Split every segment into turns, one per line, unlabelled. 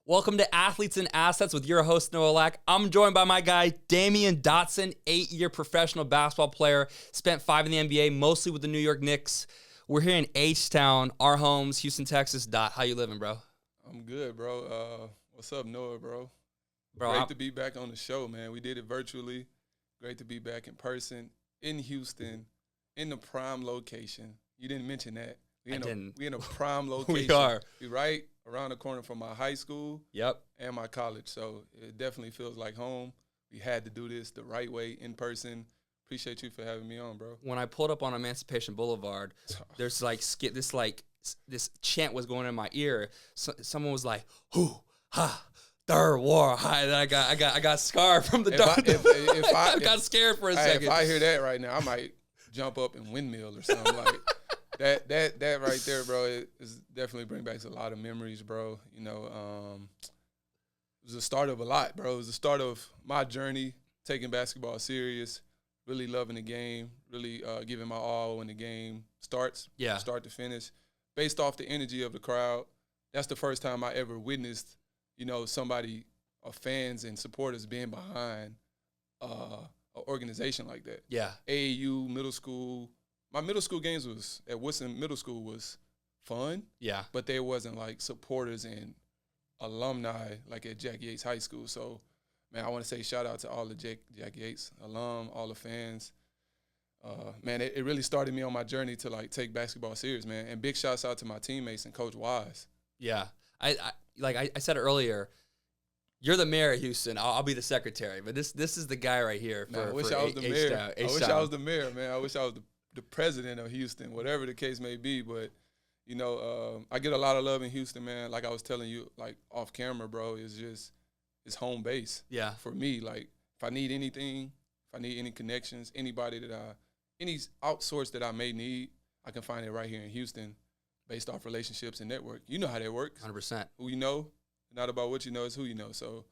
Welcome to Athletes and Assets with your host, Noah Lack. I'm joined by my guy, Damyean Dotson, 8-year professional basketball player, spent 5 in the NBA, mostly with the New York Knicks. We're here in H-Town, our homes, Houston, Texas. Dot, how you living, bro?
I'm good, bro. What's up, Noah, bro?
Bro,
Great to be back on the show, man. We did it virtually. Great to be back in person, in Houston, in the prime location. You didn't mention that. We in a prime location.
We are.
We right around the corner from my high school
Yep.
and my college. So it definitely feels like home. We had to do this the right way, in person. Appreciate you for having me on, bro.
When I pulled up on Emancipation Boulevard, there's this chant was going in my ear. Someone was like, "Hoo ha, third war." And I got scarred from the dark. I got scared for a second.
If I hear that right now, I might jump up and windmill or something like. That right there, bro, it is definitely bring back a lot of memories, bro. You know, it was the start of a lot, bro. It was the start of my journey, taking basketball serious, really loving the game, really giving my all when the game starts, start to finish, based off the energy of the crowd. That's the first time I ever witnessed, you know, somebody, fans and supporters being behind an organization like that.
Yeah.
AAU, middle school. My middle school games was at Woodson Middle School was fun. Yeah. But there wasn't like supporters and alumni like at Jack Yates High School. So, man, I want to say shout out to all the Jack Yates alum, all the fans. Man, it really started me on my journey to like take basketball serious, man. And big shouts out to my teammates and Coach Wise.
Yeah. I said earlier, you're the mayor of Houston. I'll be the secretary. But this is the guy right here.
I wish I was the mayor. I wish I was the mayor, man. I wish I was the president of Houston, whatever the case may be. But, you know, I get a lot of love in Houston, man. Like I was telling you, like off camera, bro, it's home base. Yeah. For me, like if I need anything, if I need any connections, any outsource that I may need, I can find it right here in Houston based off relationships and network. You know how that works.
100%.
Who you know, not about what you know, it's who you know. So,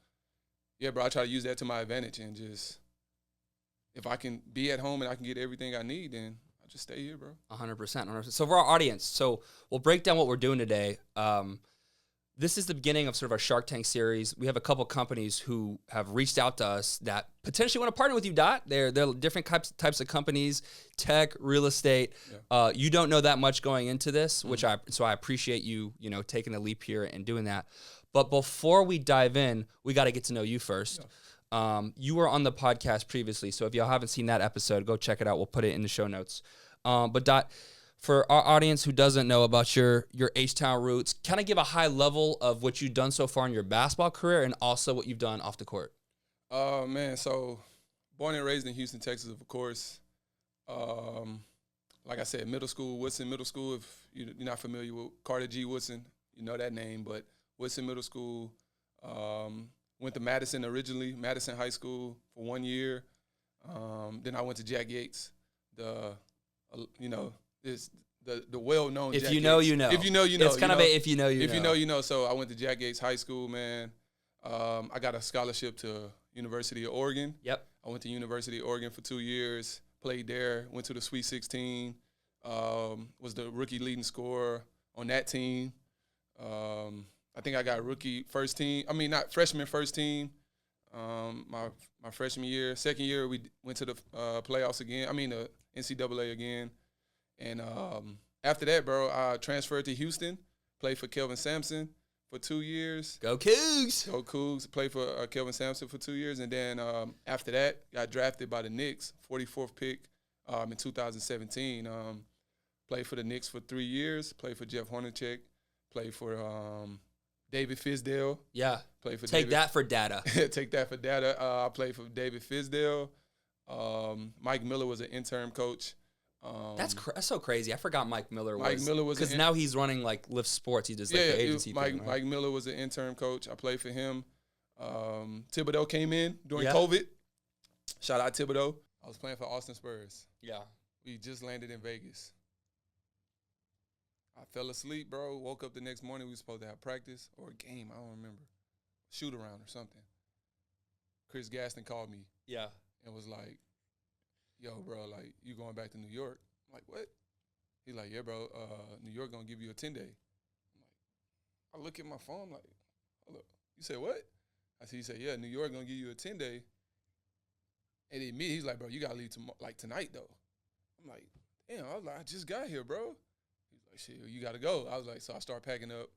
yeah, bro, I try to use that to my advantage and just if I can be at home and I can get everything I need, then I'll just stay here, bro.
100%. So for our audience, we'll break down what we're doing today. This is the beginning of sort of our Shark Tank series. We have a couple companies who have reached out to us that potentially want to partner with you, Dot. They're different types of companies, tech, real estate. Yeah. You don't know that much going into this, so I appreciate you taking the leap here and doing that. But before we dive in, we got to get to know you first. Yeah. You were on the podcast previously, so if y'all haven't seen that episode, go check it out. We'll put it in the show notes. But Dot, for our audience who doesn't know about your H-Town roots, kind of give a high level of what you've done so far in your basketball career and also what you've done off the court.
Man, so born and raised in Houston, Texas, of course. Like I said, middle school, Woodson Middle School. If you're not familiar with Carter G. Woodson, you know that name, but Woodson Middle School. Went to Madison originally, Madison High School for 1 year. Then I went to Jack Yates, the well-known Jack Yates.
If you know, you know.
If you know, you know.
It's kind of a if you know, you know.
If you know, you know. So I went to Jack Yates High School, man. I got a scholarship to University of Oregon. Yep. I went to University of Oregon for 2 years, played there, went to the Sweet 16, was the rookie leading scorer on that team. I think I got freshman first team. My freshman year. Second year, we went to the playoffs again. The NCAA again. And after that, bro, I transferred to Houston, played for Kelvin Sampson for 2 years.
Go Cougs!
Go Cougs. Played for Kelvin Sampson for 2 years. And then after that, got drafted by the Knicks, 44th pick in 2017. Played for the Knicks for 3 years. Played for Jeff Hornacek. Played for David Fizdale.
Yeah. Take that for data.
Take that for data. I played for David Fizdale. Mike Miller was an interim coach.
That's so crazy. I forgot Mike Miller was.
Mike Miller was
because now he's running like Lift Sports. He does the agency thing. Right?
Mike Miller was an interim coach. I played for him. Thibodeau came in during COVID. Shout out Thibodeau. I was playing for Austin Spurs. Yeah. We just landed in Vegas. I fell asleep, bro. Woke up the next morning. We were supposed to have practice or a game. I don't remember. Shoot around or something. Chris Gaston called me. Yeah. And was like, yo, bro, like, you going back to New York? I'm like, what? He's like, yeah, bro, New York going to give you a 10-day. I'm like, I look at my phone, like, hold up. You said, what? I said, he said, yeah, New York going to give you a 10-day. And then me, he's like, bro, you got to leave tonight, though. I'm like, damn, I was like, I just got here, bro. He's like, shit, you got to go. I was like, so I start packing up.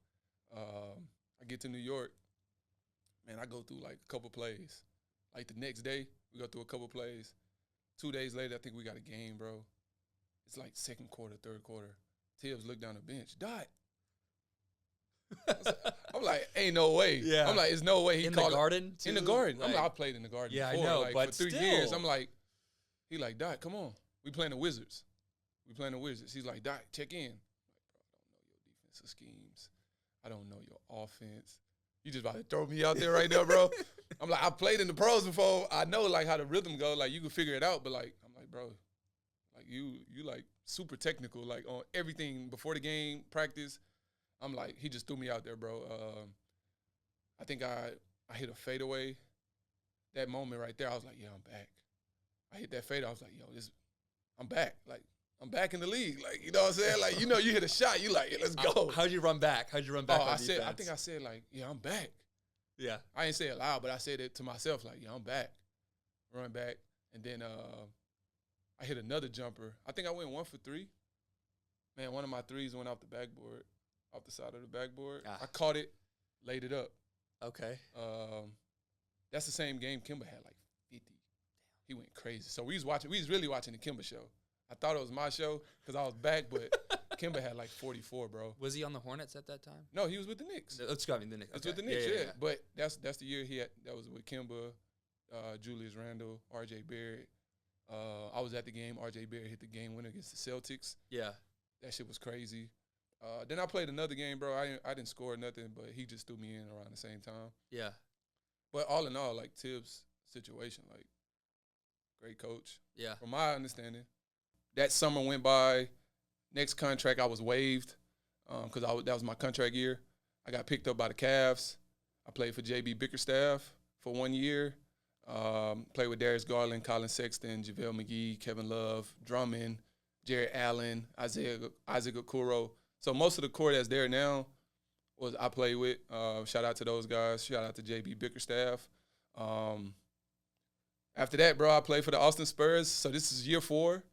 I get to New York. Man, I go through like a couple plays. Like the next day, we go through a couple plays. 2 days later, I think we got a game, bro. It's like second quarter, third quarter. Thibs looked down the bench. Dot. I'm like, ain't no way.
Yeah.
I'm like, there's no way he
in
called
the garden. Too?
In the garden. Like, I played in the garden before.
I know,
like,
but
for 3 years. I'm like, he like, Dot, come on. We playing the Wizards. He's like, Dot, check in. I'm like, bro, I don't know your defensive schemes. I don't know your offense. You just about to throw me out there right now, bro. I'm like, I played in the pros before. I know like how the rhythm go. Like you can figure it out, but like I'm like, bro, like you like super technical, like on everything before the game, practice. I'm like, he just threw me out there, bro. I think I hit a fadeaway. That moment right there, I was like, yeah, I'm back. I hit that fade. I was like, yo, I'm back. Like I'm back in the league. Like, you know what I'm saying? Like, you know, you hit a shot, you like, yeah, let's go.
How'd you run back? Oh,
I think I said like, yeah, I'm back.
Yeah.
I didn't say it loud, but I said it to myself, like, yeah, I'm back. Run back. And then I hit another jumper. I think I went 1 for 3. Man, one of my threes went off the backboard, off the side of the backboard. I caught it, laid it up.
Okay.
That's the same game Kimba had like 50. He went crazy. So we was really watching the Kimba show. I thought it was my show because I was back, but Kimba had like 44, bro.
Was he on the Hornets at that time?
No, he was with the Knicks.
Let's go. I mean, the Knicks.
It's with the Knicks, yeah. But that's the year he had. That was with Kimba, Julius Randle, R.J. Barrett. I was at the game. R.J. Barrett hit the game winner against the Celtics.
Yeah.
That shit was crazy. Then I played another game, bro. I didn't score nothing, but he just threw me in around the same time.
Yeah.
But all in all, like Thibs' situation, like great coach.
Yeah.
From my understanding. That summer went by. Next contract, I was waived because that was my contract year. I got picked up by the Cavs. I played for J.B. Bickerstaff for 1 year. Played with Darius Garland, Colin Sexton, JaVale McGee, Kevin Love, Drummond, Jared Allen, Isaac Okoro. So most of the core that's there now was I played with. Shout out to those guys. Shout out to J.B. Bickerstaff. After that, bro, I played for the Austin Spurs. So this is year 4.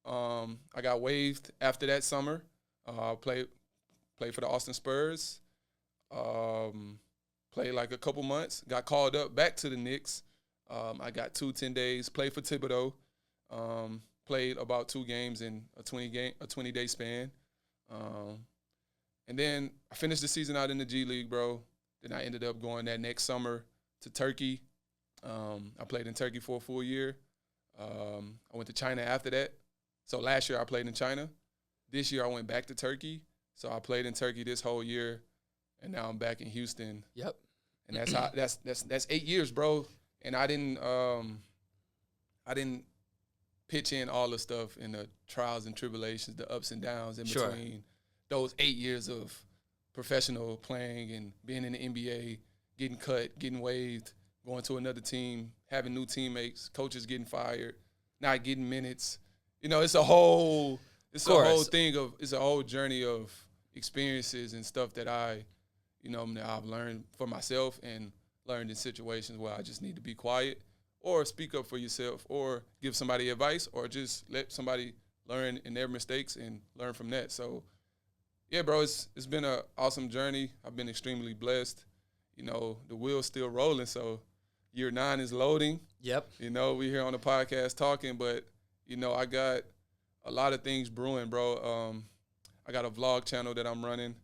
I got waived after that summer. Played for the Austin Spurs. Played like a couple months. Got called up back to the Knicks. I got 10 days. Played for Thibodeau. Played about 2 games in a 20-day span. And then I finished the season out in the G League, bro. Then I ended up going that next summer to Turkey. I played in Turkey for a full year. I went to China after that. So last year I played in China. This year I went back to Turkey. So I played in Turkey this whole year, and now I'm back in Houston.
Yep.
And that's 8 years, bro. And I didn't pitch in all the stuff in the trials and tribulations, the ups and downs in between those 8 years of professional playing and being in the NBA, getting cut, getting waived, going to another team, having new teammates, coaches getting fired, not getting minutes. You know, it's a whole journey of experiences and stuff that I've learned for myself and learned in situations where I just need to be quiet or speak up for yourself or give somebody advice or just let somebody learn in their mistakes and learn from that. So, yeah, bro, it's been an awesome journey. I've been extremely blessed. You know, the wheel's still rolling, so year 9 is loading.
Yep.
You know, we here on the podcast talking, but, you know, I got a lot of things brewing, bro. I got a vlog channel that I'm running.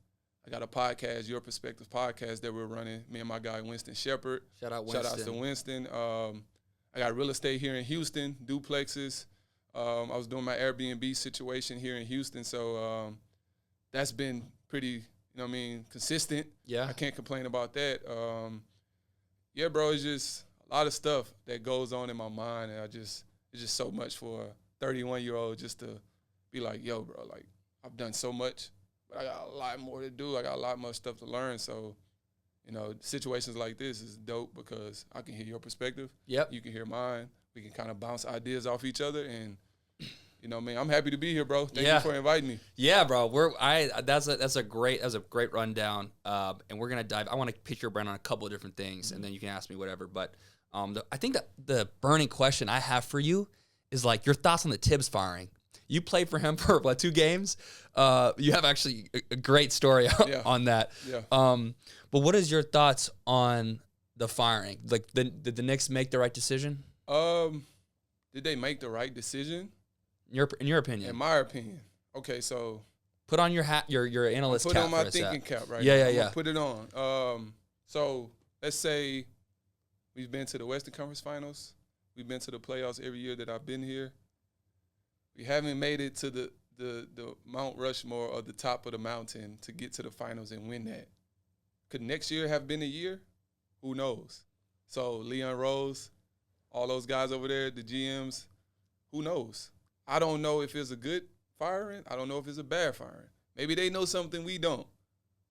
I got a podcast, Your Perspective podcast that we're running. Me and my guy, Winston Shepard.
Shout out to
Winston. I got real estate here in Houston, duplexes. I was doing my Airbnb situation here in Houston, so that's been pretty, consistent.
Yeah.
I can't complain about that. Yeah, bro, it's just a lot of stuff that goes on in my mind, and it's just so much for a 31-year-old just to be like, yo, bro, like, I've done so much, but I got a lot more to do. I got a lot more stuff to learn, so, situations like this is dope because I can hear your perspective.
Yep.
You can hear mine. We can kind of bounce ideas off each other, and, You know, man, I'm happy to be here, bro. Thank you for inviting me.
Yeah, bro. That's a great rundown. And we're gonna dive. I want to pick your brain on a couple of different things, and then you can ask me whatever. But I think that the burning question I have for you is like your thoughts on the Thibs firing. You played for him for 2 games. You have actually a great story on that.
Yeah.
But what is your thoughts on the firing? Like, did the Knicks make the right decision?
Did they make the right decision?
In your opinion?
In my opinion. Okay, so
put on your hat, your analyst cap.
Put on my thinking cap right now. Yeah. Put it on. So let's say we've been to the Western Conference Finals. We've been to the playoffs every year that I've been here. We haven't made it to the Mount Rushmore or the top of the mountain to get to the finals and win that. Could next year have been a year? Who knows? So Leon Rose, all those guys over there, the GMs, who knows? I don't know if it's a good firing. I don't know if it's a bad firing. Maybe they know something we don't.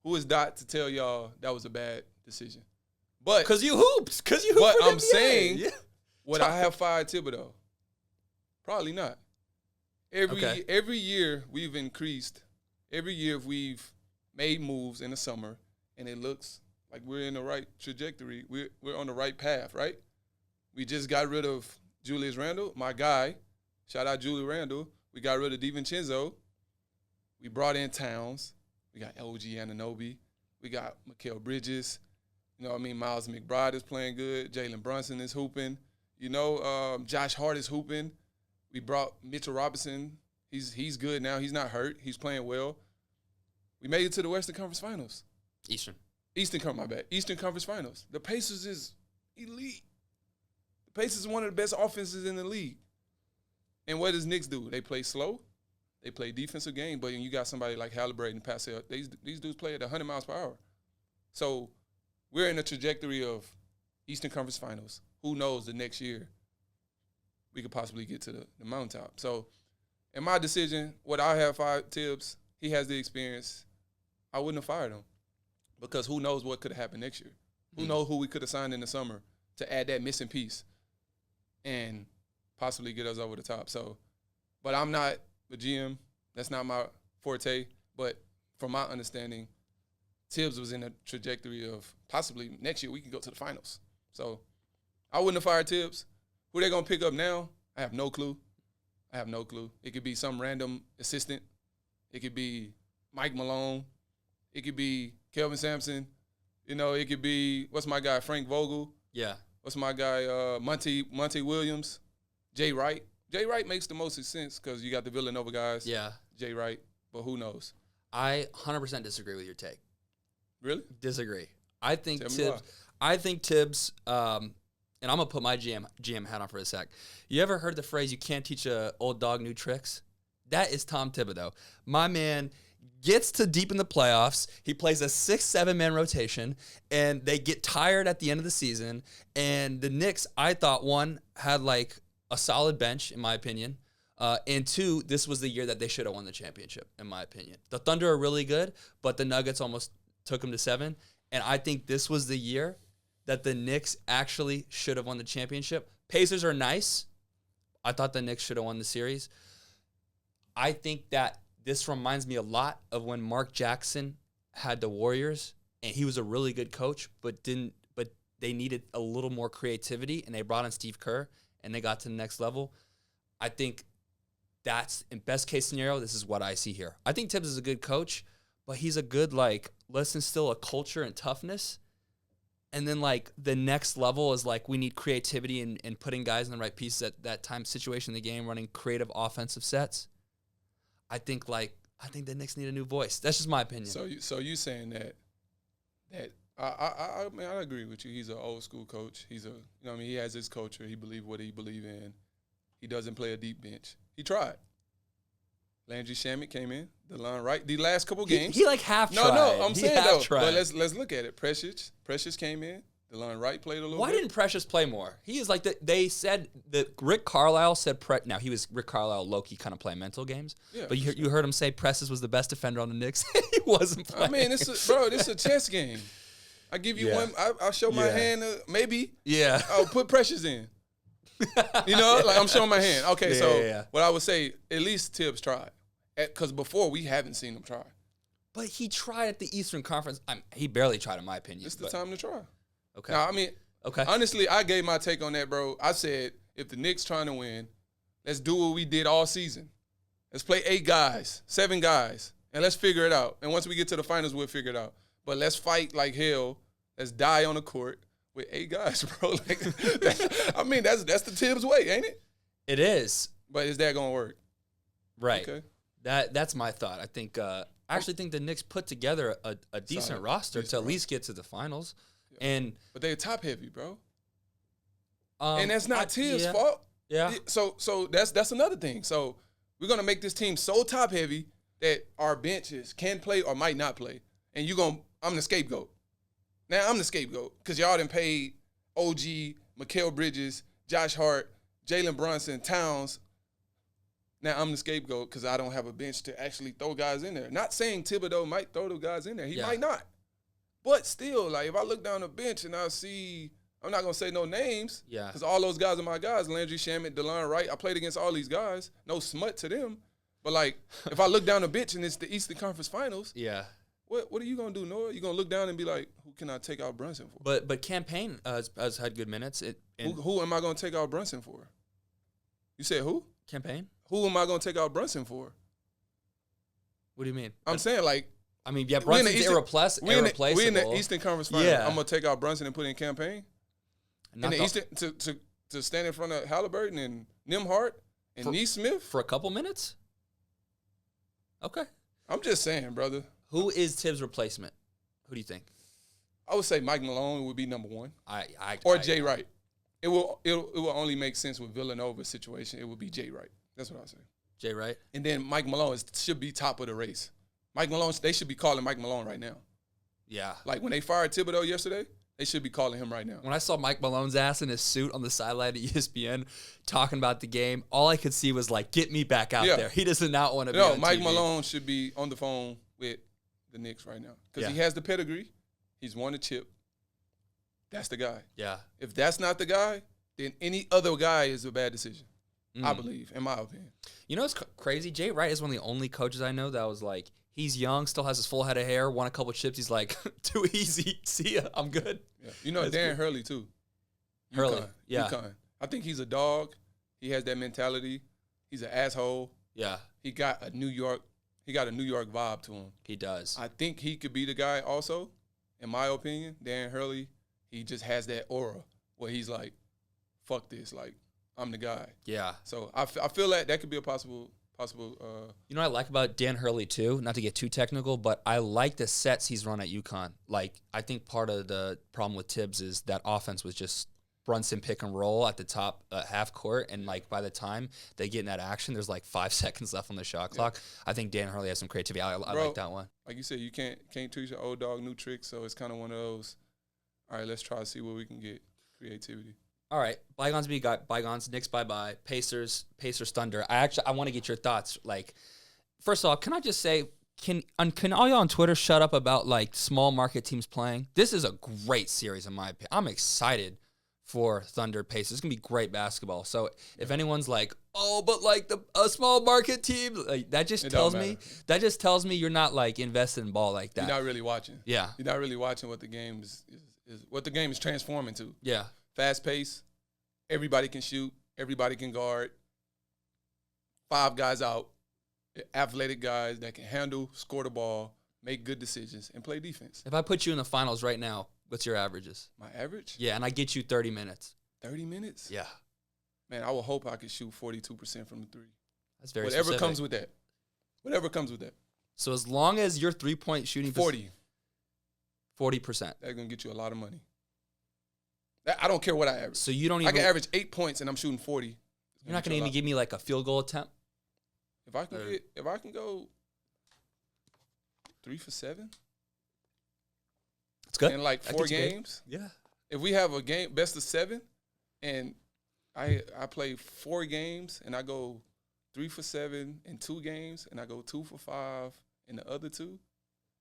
Who is Dot to tell y'all that was a bad decision? But
because you hoops.
But I'm saying, would I have fired Thibodeau? Probably not. Every year we've increased. Every year we've made moves in the summer, and it looks like we're in the right trajectory. We're on the right path, right? We just got rid of Julius Randle, my guy. Shout out Julie Randle. We got rid of DiVincenzo. We brought in Towns. We got OG Anunoby. We got Mikal Bridges. You know what I mean? Miles McBride is playing good. Jalen Brunson is hooping. You know, Josh Hart is hooping. We brought Mitchell Robinson. He's good now. He's not hurt. He's playing well. We made it to the Western Conference Finals. Eastern Conference Finals. The Pacers is elite. The Pacers are one of the best offenses in the league. And what does Knicks do? They play slow. They play defensive game. But when you got somebody like Halliburton, Pascal, these dudes play at 100 miles per hour. So we're in a trajectory of Eastern Conference Finals. Who knows the next year we could possibly get to the mountaintop. So in my decision, would I have fired Thibs? He has the experience. I wouldn't have fired him because who knows what could have happened next year. Who knows who we could have signed in the summer to add that missing piece and possibly get us over the top. So, but I'm not the GM. That's not my forte. But from my understanding, Thibs was in a trajectory of possibly next year we can go to the finals. So I wouldn't have fired Thibs. Who they going to pick up now? I have no clue. It could be some random assistant. It could be Mike Malone. It could be Kelvin Sampson. You know, it could be, what's my guy, Frank Vogel.
Yeah.
What's my guy, Monty Williams. Jay Wright. Jay Wright makes the most sense because you got the Villanova guys.
Yeah.
Jay Wright. But who knows?
I 100% disagree with your take.
Really?
Disagree. I think Thibs, and I'm going to put my GM hat on for a sec. You ever heard the phrase, you can't teach an old dog new tricks? That is Tom Thibodeau. My man gets to deep in the playoffs. He plays a 6-7-man rotation, and they get tired at the end of the season. And the Knicks, I thought, one, had like a solid bench, in my opinion. And two, this was the year that they should have won the championship, in my opinion. The Thunder are really good, but the Nuggets almost took them to 7. And I think this was the year that the Knicks actually should have won the championship. Pacers are nice. I thought the Knicks should have won the series. I think that this reminds me a lot of when Mark Jackson had the Warriors, and he was a really good coach, but they needed a little more creativity, and they brought in Steve Kerr, and they got to the next level. I think that's, in best case scenario, this is what I see here. I think Thibs is a good coach, but he's a good, let's instill a culture and toughness. And then, the next level is, we need creativity and putting guys in the right pieces at that time situation in the game, running creative offensive sets. I think the Knicks need a new voice. That's just my opinion.
So you saying that I mean, I agree with you. He's an old school coach. He has his culture. He believes what he believes in. He doesn't play a deep bench. He tried. Landry Shamet came in, the line right. The last couple games.
He half tried.
No, I'm saying though. But let's look at it. Precious came in. The line right played a little bit.
Why didn't Precious play more? He is they said that Rick Carlisle said now he was Rick Carlisle low-key kind of playing mental games. Yeah, but you heard him say Precious was the best defender on the Knicks. He wasn't playing.
I mean, this is a chess game. I give you one. I'll show my hand. Maybe.
Yeah.
I'll put Precious in. You know, like I'm showing my hand. Okay, what I would say, at least Thibs tried. Because before, we haven't seen him try.
But he tried at the Eastern Conference. He barely tried, in my opinion.
It's the time to try.
Okay.
Now, I mean, honestly, I gave my take on that, bro. I said, if the Knicks trying to win, let's do what we did all season. Let's play 8 guys, 7 guys, and let's figure it out. And once we get to the finals, we'll figure it out. But let's fight like hell. Let's die on the court with 8 guys, bro. Like, I mean, that's the Thibs way, ain't it?
It is.
But is that going to work?
Right. Okay. That's my thought. I think I actually think the Knicks put together a decent roster to at least get to the finals. Yeah.
But they're top heavy, bro. And that's not Thibs' fault.
Yeah.
So that's another thing. So we're gonna make this team so top heavy that our benches can play or might not play. And I'm the scapegoat. Now I'm the scapegoat because y'all done paid OG, Mikal Bridges, Josh Hart, Jalen Brunson, Towns. Now I'm the scapegoat because I don't have a bench to actually throw guys in there. Not saying Thibodeau might throw the guys in there. He might not. But still, like, if I look down the bench and I see, I'm not going to say no names.
Yeah.
Because all those guys are my guys. Landry Shamet, DeLon Wright. I played against all these guys. No smut to them. But, like, if I look down the bench and it's the Eastern Conference Finals.
Yeah.
What are you going to do, Noah? You're going to look down and be like, who can I take out Brunson for?
But Campaign has had good minutes.
Who am I going to take out Brunson for? You said who?
Campaign.
Who am I going to take out Brunson for?
What do you mean?
I'm saying, like,
I mean, yeah, Brunson's irreplaceable.
We're in the Eastern Conference Finals. Yeah. I'm going to take out Brunson and put in Campaign? In the Eastern, to stand in front of Halliburton and Nembhard and Neesmith?
For a couple minutes? Okay.
I'm just saying, brother.
Who is Thibs' replacement? Who do you think?
I would say Mike Malone would be number 1.
Or
Jay Wright. It will only make sense with Villanova's situation. It would be Jay Wright. That's what I say.
Jay Wright.
And then Mike Malone should be top of the race. Mike Malone, they should be calling Mike Malone right now.
Yeah.
Like when they fired Thibodeau yesterday, they should be calling him right now.
When I saw Mike Malone's ass in his suit on the sideline at ESPN talking about the game, all I could see was like, get me back out there. He does not want to be on
Mike
TV.
Malone should be on the phone with the Knicks right now because he has the pedigree. He's won a chip. That's the guy.
Yeah.
If that's not the guy, then any other guy is a bad decision, I believe, in my opinion.
You know what's crazy? Jay Wright is one of the only coaches I know that was like, he's young, still has his full head of hair, won a couple chips. He's like, too easy. See ya. I'm good.
Yeah. You know, Darren Hurley, too.
Hurley,
UConn. I think he's a dog. He has that mentality. He's an asshole.
Yeah.
He got a New York vibe to him.
He does.
I think he could be the guy also, in my opinion. Darren Hurley, he just has that aura where he's like, fuck this, like, I'm the guy.
Yeah.
So I feel like that could be a possible.
You know what I like about Dan Hurley too? Not to get too technical, but I like the sets he's run at UConn. Like, I think part of the problem with Thibs is that offense was just Brunson pick and roll at the top half court, and like by the time they get in that action, there's like 5 seconds left on the shot clock. I think Dan Hurley has some creativity. I like that one.
Like you said, you can't teach your old dog new tricks, so it's kind of one of those. All right, let's try to see what we can get. Creativity.
All right, bygones be bygones. Knicks bye-bye. Pacers Thunder. I want to get your thoughts. Like, first of all, can I just say, can all y'all on Twitter shut up about like small market teams playing? This is a great series in my opinion. I'm excited for Thunder Pacers. It's gonna be great basketball. So if anyone's like, oh, but like a small market team, like that just tells me you're not like invested in ball like that.
You're not really watching.
Yeah,
you're not really watching what the game is what the game is transforming to.
Yeah.
Fast pace, everybody can shoot, everybody can guard. 5 guys out, athletic guys that can handle, score the ball, make good decisions, and play defense.
If I put you in the finals right now, what's your averages?
My average?
Yeah, and I get you 30 minutes.
30 minutes?
Yeah.
Man, I would hope I could shoot 42% from the 3.
That's very
Whatever
specific.
comes with that. Whatever comes with that.
So as long as your 3-point shooting
40.
40%.
That's going to get you a lot of money. I don't care what I average.
So you don't even.
I can average 8 points and I'm shooting 40.
You're not going to even give me like a field goal attempt.
If I can go 3 for 7.
It's good.
In like 4 games.
Good. Yeah.
If we have a game best of 7, and I play 4 games and I go 3 for 7 in 2 games, and I go 2 for 5 in the other 2,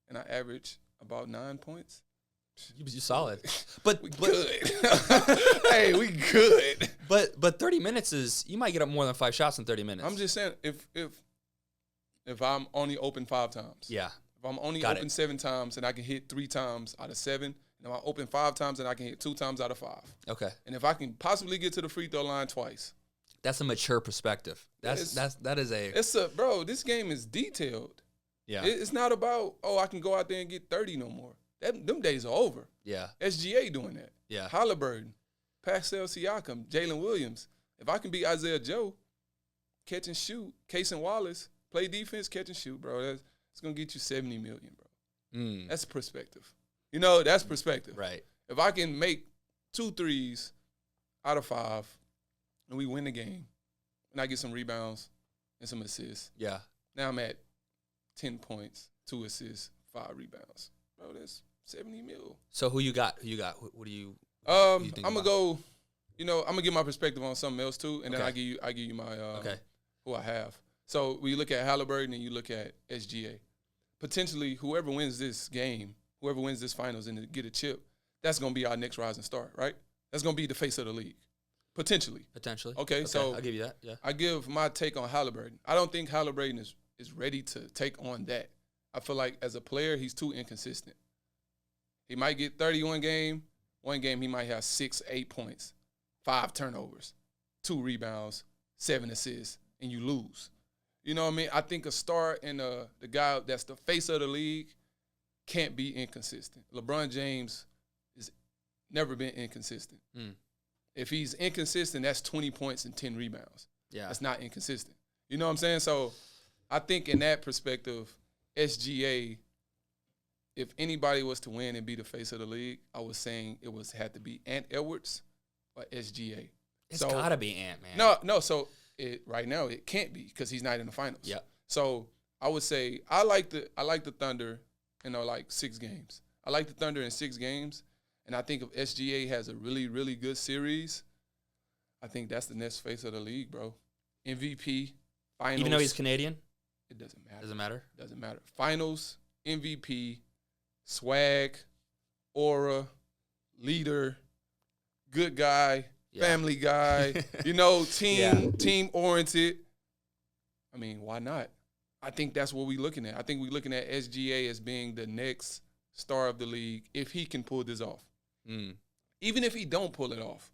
and I average about 9 points.
You're solid, but
good. Hey, we good.
But 30 minutes is, you might get up more than 5 shots in 30 minutes.
I'm just saying, if I'm only open 5 times.
Yeah.
If I'm only open 7 times and I can hit 3 times out of 7, and if I open 5 times and I can hit 2 times out of 5.
Okay.
And if I can possibly get to the free throw line twice.
That's a mature perspective.
Bro, this game is detailed.
Yeah.
It's not about, I can go out there and get 30 no more. Them days are over.
Yeah.
SGA doing that.
Yeah.
Halliburton, Pascal Siakam, Jalen Williams. If I can beat Isaiah Joe, catch and shoot, Casey Wallace, play defense, catch and shoot, bro. It's going to get you $70 million, bro. That's perspective. That's perspective.
Right.
If I can make 2 threes out of 5 and we win the game and I get some rebounds and some assists.
Yeah.
Now I'm at 10 points, 2 assists, 5 rebounds. Bro, that's $70 million.
So who you got? What do you
I'm going to go, I'm going to give my perspective on something else too, and then I give you my who I have. So when you look at Halliburton and you look at SGA, potentially whoever wins this game, whoever wins this finals and get a chip, that's going to be our next rising star, right? That's going to be the face of the league. Potentially. Okay, so
I'll give you that. Yeah.
I give my take on Halliburton. I don't think Halliburton is ready to take on that. I feel like as a player, he's too inconsistent. He might get 30 one game. One game he might have 6, 8 points, 5 turnovers, 2 rebounds, 7 assists, and you lose. You know what I mean? I think a star and the guy that's the face of the league can't be inconsistent. LeBron James has never been inconsistent. If he's inconsistent, that's 20 points and 10 rebounds.
Yeah.
That's not inconsistent. You know what I'm saying? So I think in that perspective, SGA, if anybody was to win and be the face of the league, I was saying had to be Ant Edwards or SGA.
It's got to be Ant, man.
No. So right now it can't be because he's not in the finals.
Yeah.
So I would say I like the Thunder in like 6 games. I like the Thunder in 6 games, and I think if SGA has a really, really good series, I think that's the next face of the league, bro. MVP, finals.
Even though he's Canadian?
It doesn't matter.
Doesn't matter?
Finals, MVP, swag, aura, leader, good guy, family guy, team oriented. I mean, why not? I think that's what we're looking at. I think we're looking at SGA as being the next star of the league if he can pull this off. Even if he don't pull it off,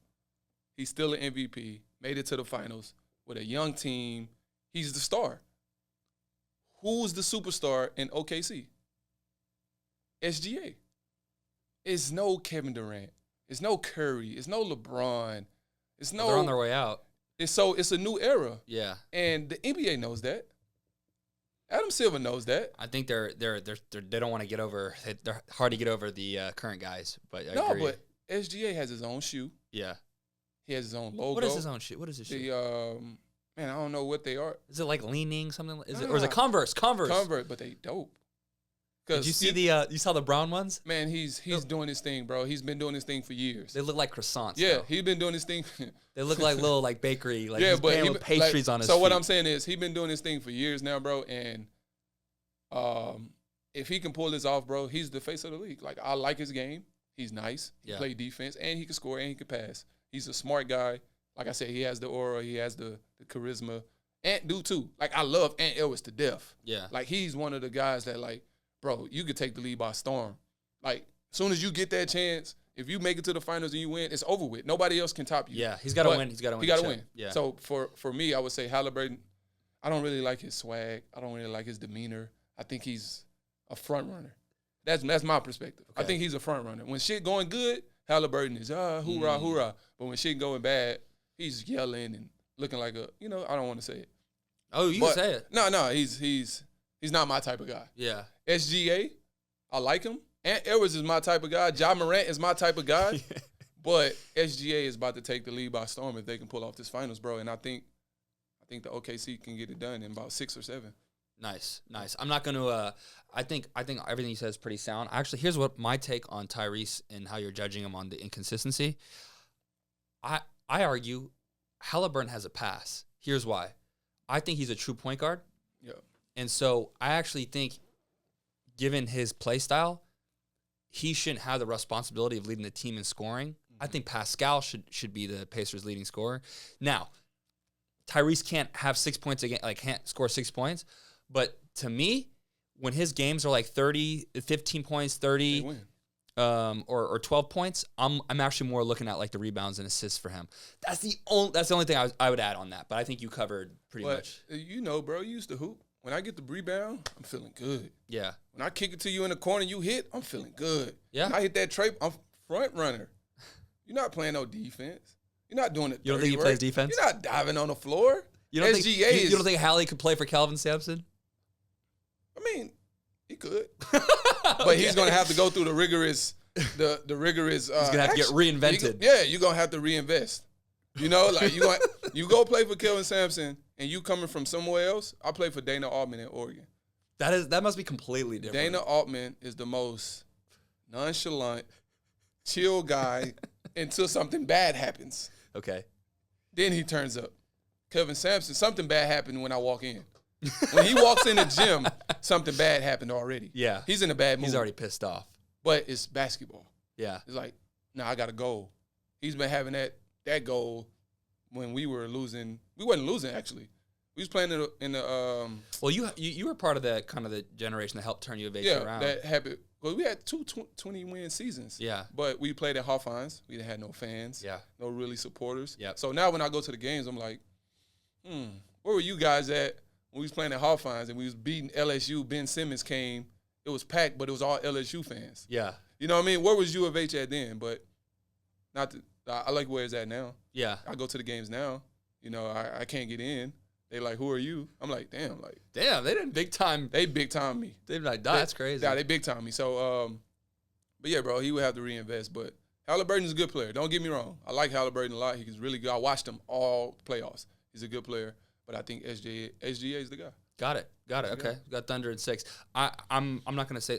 he's still an MVP, made it to the finals with a young team. He's the star. Who's the superstar in OKC? SGA. It's no Kevin Durant. It's no Curry. It's no LeBron. It's no.
They're on their way out.
It's a new era.
Yeah.
And the NBA knows that. Adam Silver knows that.
I think they don't want to get over. They're hard to get over the current guys. But I agree.
But SGA has his own shoe.
Yeah.
He has his own logo.
What is his own shoe? What is his shoe?
Man, I don't know what they are.
Is it like leaning something? Or is it Converse? Converse,
but they dope.
Did you see you saw the brown ones?
Man, he's doing his thing, bro. He's been doing this thing for years.
They look like croissants.
Yeah,
though.
He's been doing this thing.
They look like little bakery.
But
with pastries on his feet.
So what I'm saying is he's been doing this thing for years now, bro. And if he can pull this off, bro, he's the face of the league. Like, I like his game. He's nice. He play defense, and he can score, and he can pass. He's a smart guy. Like I said, he has the aura. He has the charisma. Ant do too. Like, I love Ant Edwards to death.
Yeah.
Like, he's one of the guys that, like, bro, you could take the lead by storm. Like, as soon as you get that chance, if you make it to the finals and you win, it's over with. Nobody else can top you.
Yeah, he's got to win. He's got to win.
He got to win.
Yeah.
So for me, I would say Halliburton. I don't really like his swag. I don't really like his demeanor. I think he's a front runner. That's my perspective. Okay. I think he's a front runner. When shit going good, Halliburton is hoorah, hoorah. But when shit going bad, he's yelling and looking like I don't want to say it.
Oh, you can say it.
No, he's not my type of guy.
Yeah.
SGA, I like him. Ant Edwards is my type of guy. Ja Morant is my type of guy. But SGA is about to take the lead by storm if they can pull off this finals, bro. And I think the OKC can get it done in about 6 or 7.
Nice. I'm not going to. I think everything you said is pretty sound. Actually, here's what my take on Tyrese and how you're judging him on the inconsistency. I argue Halliburton has a pass. Here's why. I think he's a true point guard.
Yeah.
And so I actually think, given his play style, he shouldn't have the responsibility of leading the team in scoring. I think Pascal should be the Pacers' leading scorer. Now, Tyrese can't have 6 points again, like can't score 6 points. But to me, when his games are like 30, 15 points, 30, or 12 points, I'm actually more looking at like the rebounds and assists for him. That's the only thing I would add on that. But I think you covered pretty much.
You know, bro, you used to hoop. When I get the rebound, I'm feeling good.
Yeah.
When I kick it to you in the corner, you hit, I'm feeling good.
Yeah.
When I hit that trap, I'm front runner. You're not playing no defense. You're not doing it.
You don't think he plays defense?
You're not diving on the floor.
You don't think Hallie could play for Calvin Sampson?
I mean, he could, but he's gonna have to go through the rigorous. The rigorous.
He's gonna have to get reinvented.
You're gonna have to reinvest. You know, like you go play for Calvin Sampson, and you coming from somewhere else. I play for Dana Altman in Oregon.
That must be completely different.
Dana Altman is the most nonchalant, chill guy until something bad happens.
Okay.
Then he turns up. Kevin Sampson, something bad happened when I walk in. When he walks in the gym, something bad happened already.
Yeah.
He's in a bad mood.
He's already pissed off.
But it's basketball.
Yeah.
It's like, I got a goal. He's been having that goal when we were losing. We wasn't losing, actually. We was playing in the
Well, you were part of that kind of the generation that helped turn U of H around.
Yeah, that happened. Well, we had two 20-win seasons.
Yeah.
But we played at Hawthorns. We had no fans.
Yeah.
No really supporters.
Yeah.
So now when I go to the games, I'm like, where were you guys at when we was playing at Hawthorns and we was beating LSU? Ben Simmons came. It was packed, but it was all LSU fans.
Yeah.
You know what I mean? Where was U of H at then? But I like where it's at now.
Yeah.
I go to the games now. You know, I can't get in. They like, who are you? I'm like, damn,
they didn't big time.
They big time me.
They like, that's crazy.
Yeah, they big time me. So, but yeah, bro, he would have to reinvest. But Halliburton's a good player. Don't get me wrong. I like Halliburton a lot. He's really good. I watched him all playoffs. He's a good player. But I think SGA is the guy.
Got it. Okay. Got Thunder in 6. I'm not gonna say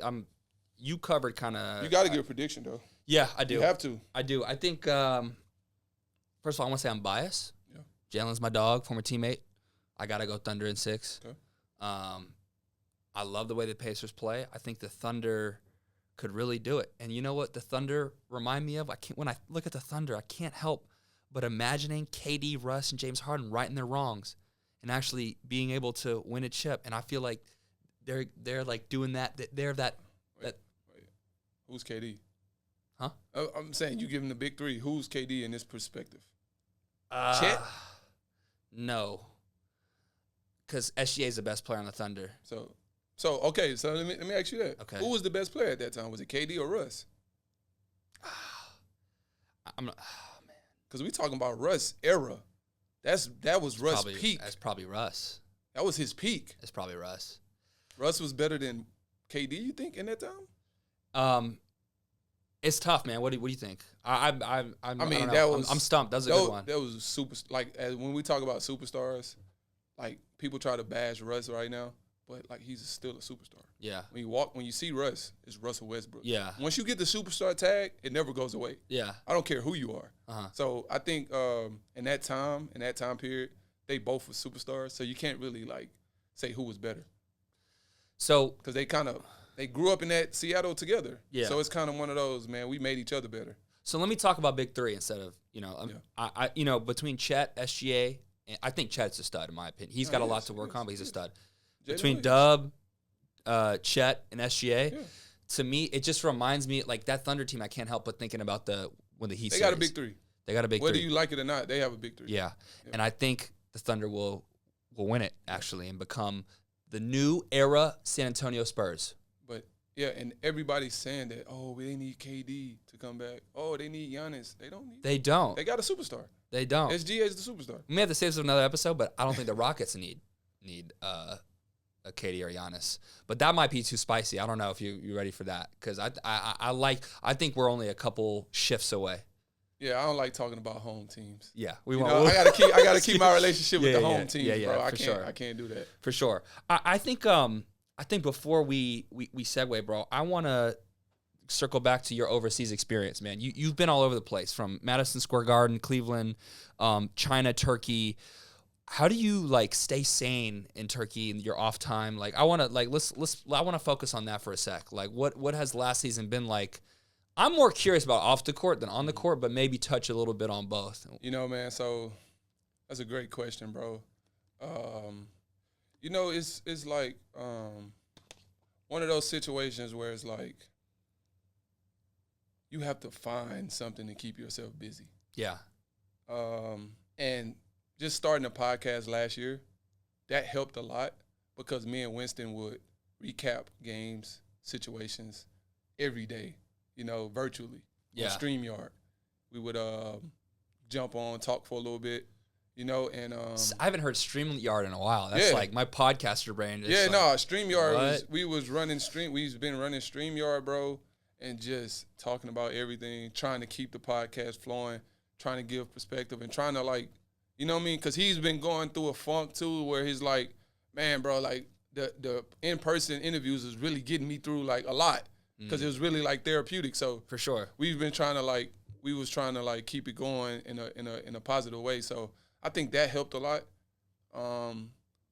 you covered kind of.
You got to give a prediction though.
Yeah, I do.
You have to.
I do. I think first of all, I want to say I'm biased. Yeah. Jalen's my dog, former teammate. I gotta go Thunder in 6. Okay. I love the way the Pacers play. I think the Thunder could really do it. And you know what the Thunder remind me of? When I look at the Thunder, I can't help but imagining KD, Russ, and James Harden righting their wrongs and actually being able to win a chip. And I feel like they're like doing that. They're that.
Wait. Who's KD?
Huh?
I'm saying you give him the big three. Who's KD in this perspective? Chet?
No. Because SGA is the best player on the Thunder.
So okay. So let me ask you that.
Okay.
Who was the best player at that time? Was it KD or Russ?
I'm not. Man.
Because we talking about Russ era. That was Russ' peak.
That's probably Russ.
That was his peak.
That's probably Russ.
Russ was better than KD. You think in that time?
It's tough, man. What do you think? I'm stumped. That was a good one.
That was super. Like when we talk about superstars, like people try to bash Russ right now, but like he's still a superstar.
Yeah.
When you see Russ, it's Russell Westbrook.
Yeah.
Once you get the superstar tag, it never goes away.
Yeah.
I don't care who you are.
Uh-huh.
So I think in that time period, they both were superstars. So you can't really like say who was better.
So
because they grew up in that Seattle together.
Yeah.
So it's kind of one of those, man, we made each other better.
So let me talk about big three instead of, between Chet, SGA, and I think Chet's a stud in my opinion. He's got a lot to work on, but he's a stud. Between Dub, Chet, and SGA, to me, it just reminds me, like that Thunder team, I can't help but thinking about when the Heat
They got a big three.
Whether
you like it or not, they have a big three.
Yeah. And I think the Thunder will win it, actually, and become the new era San Antonio Spurs.
But, yeah, and everybody's saying that, they need KD to come back. Oh, they need Giannis. They don't need
They don't.
They got a superstar.
They don't.
SGA is the superstar.
We may have to save this for another episode, but I don't think the Rockets need a KD or Giannis. But that might be too spicy. I don't know if you're ready for that because I think we're only a couple shifts away.
Yeah, I don't like talking about home teams.
Yeah,
I gotta keep my relationship with the home teams, bro. I can't do that
for sure. I think before we segue, bro, I want to circle back to your overseas experience, man. You've been all over the place, from Madison Square Garden, Cleveland, China, Turkey. How do you stay sane in Turkey in your off time? I want to I want to focus on that for a sec. What has last season been like? I'm more curious about off the court than on the court, but maybe touch a little bit on both.
You know, man, so that's a great question, bro. You know, it's like one of those situations where it's like you have to find something to keep yourself busy.
Yeah.
And just starting a podcast last year, that helped a lot because me and Winston would recap games, situations every day, you know, virtually on StreamYard. We would jump on, talk for a little bit. You know, and
I haven't heard StreamYard in a while. That's like my podcaster brain.
StreamYard we've been running StreamYard, bro, and just talking about everything, trying to keep the podcast flowing, trying to give perspective, and trying to like, you know what I mean? Because he's been going through a funk too, where he's like, man, bro, like the in-person interviews is really getting me through like a lot because it was really like therapeutic. So
for sure,
we've been trying to keep it going in a positive way. So I think that helped a lot.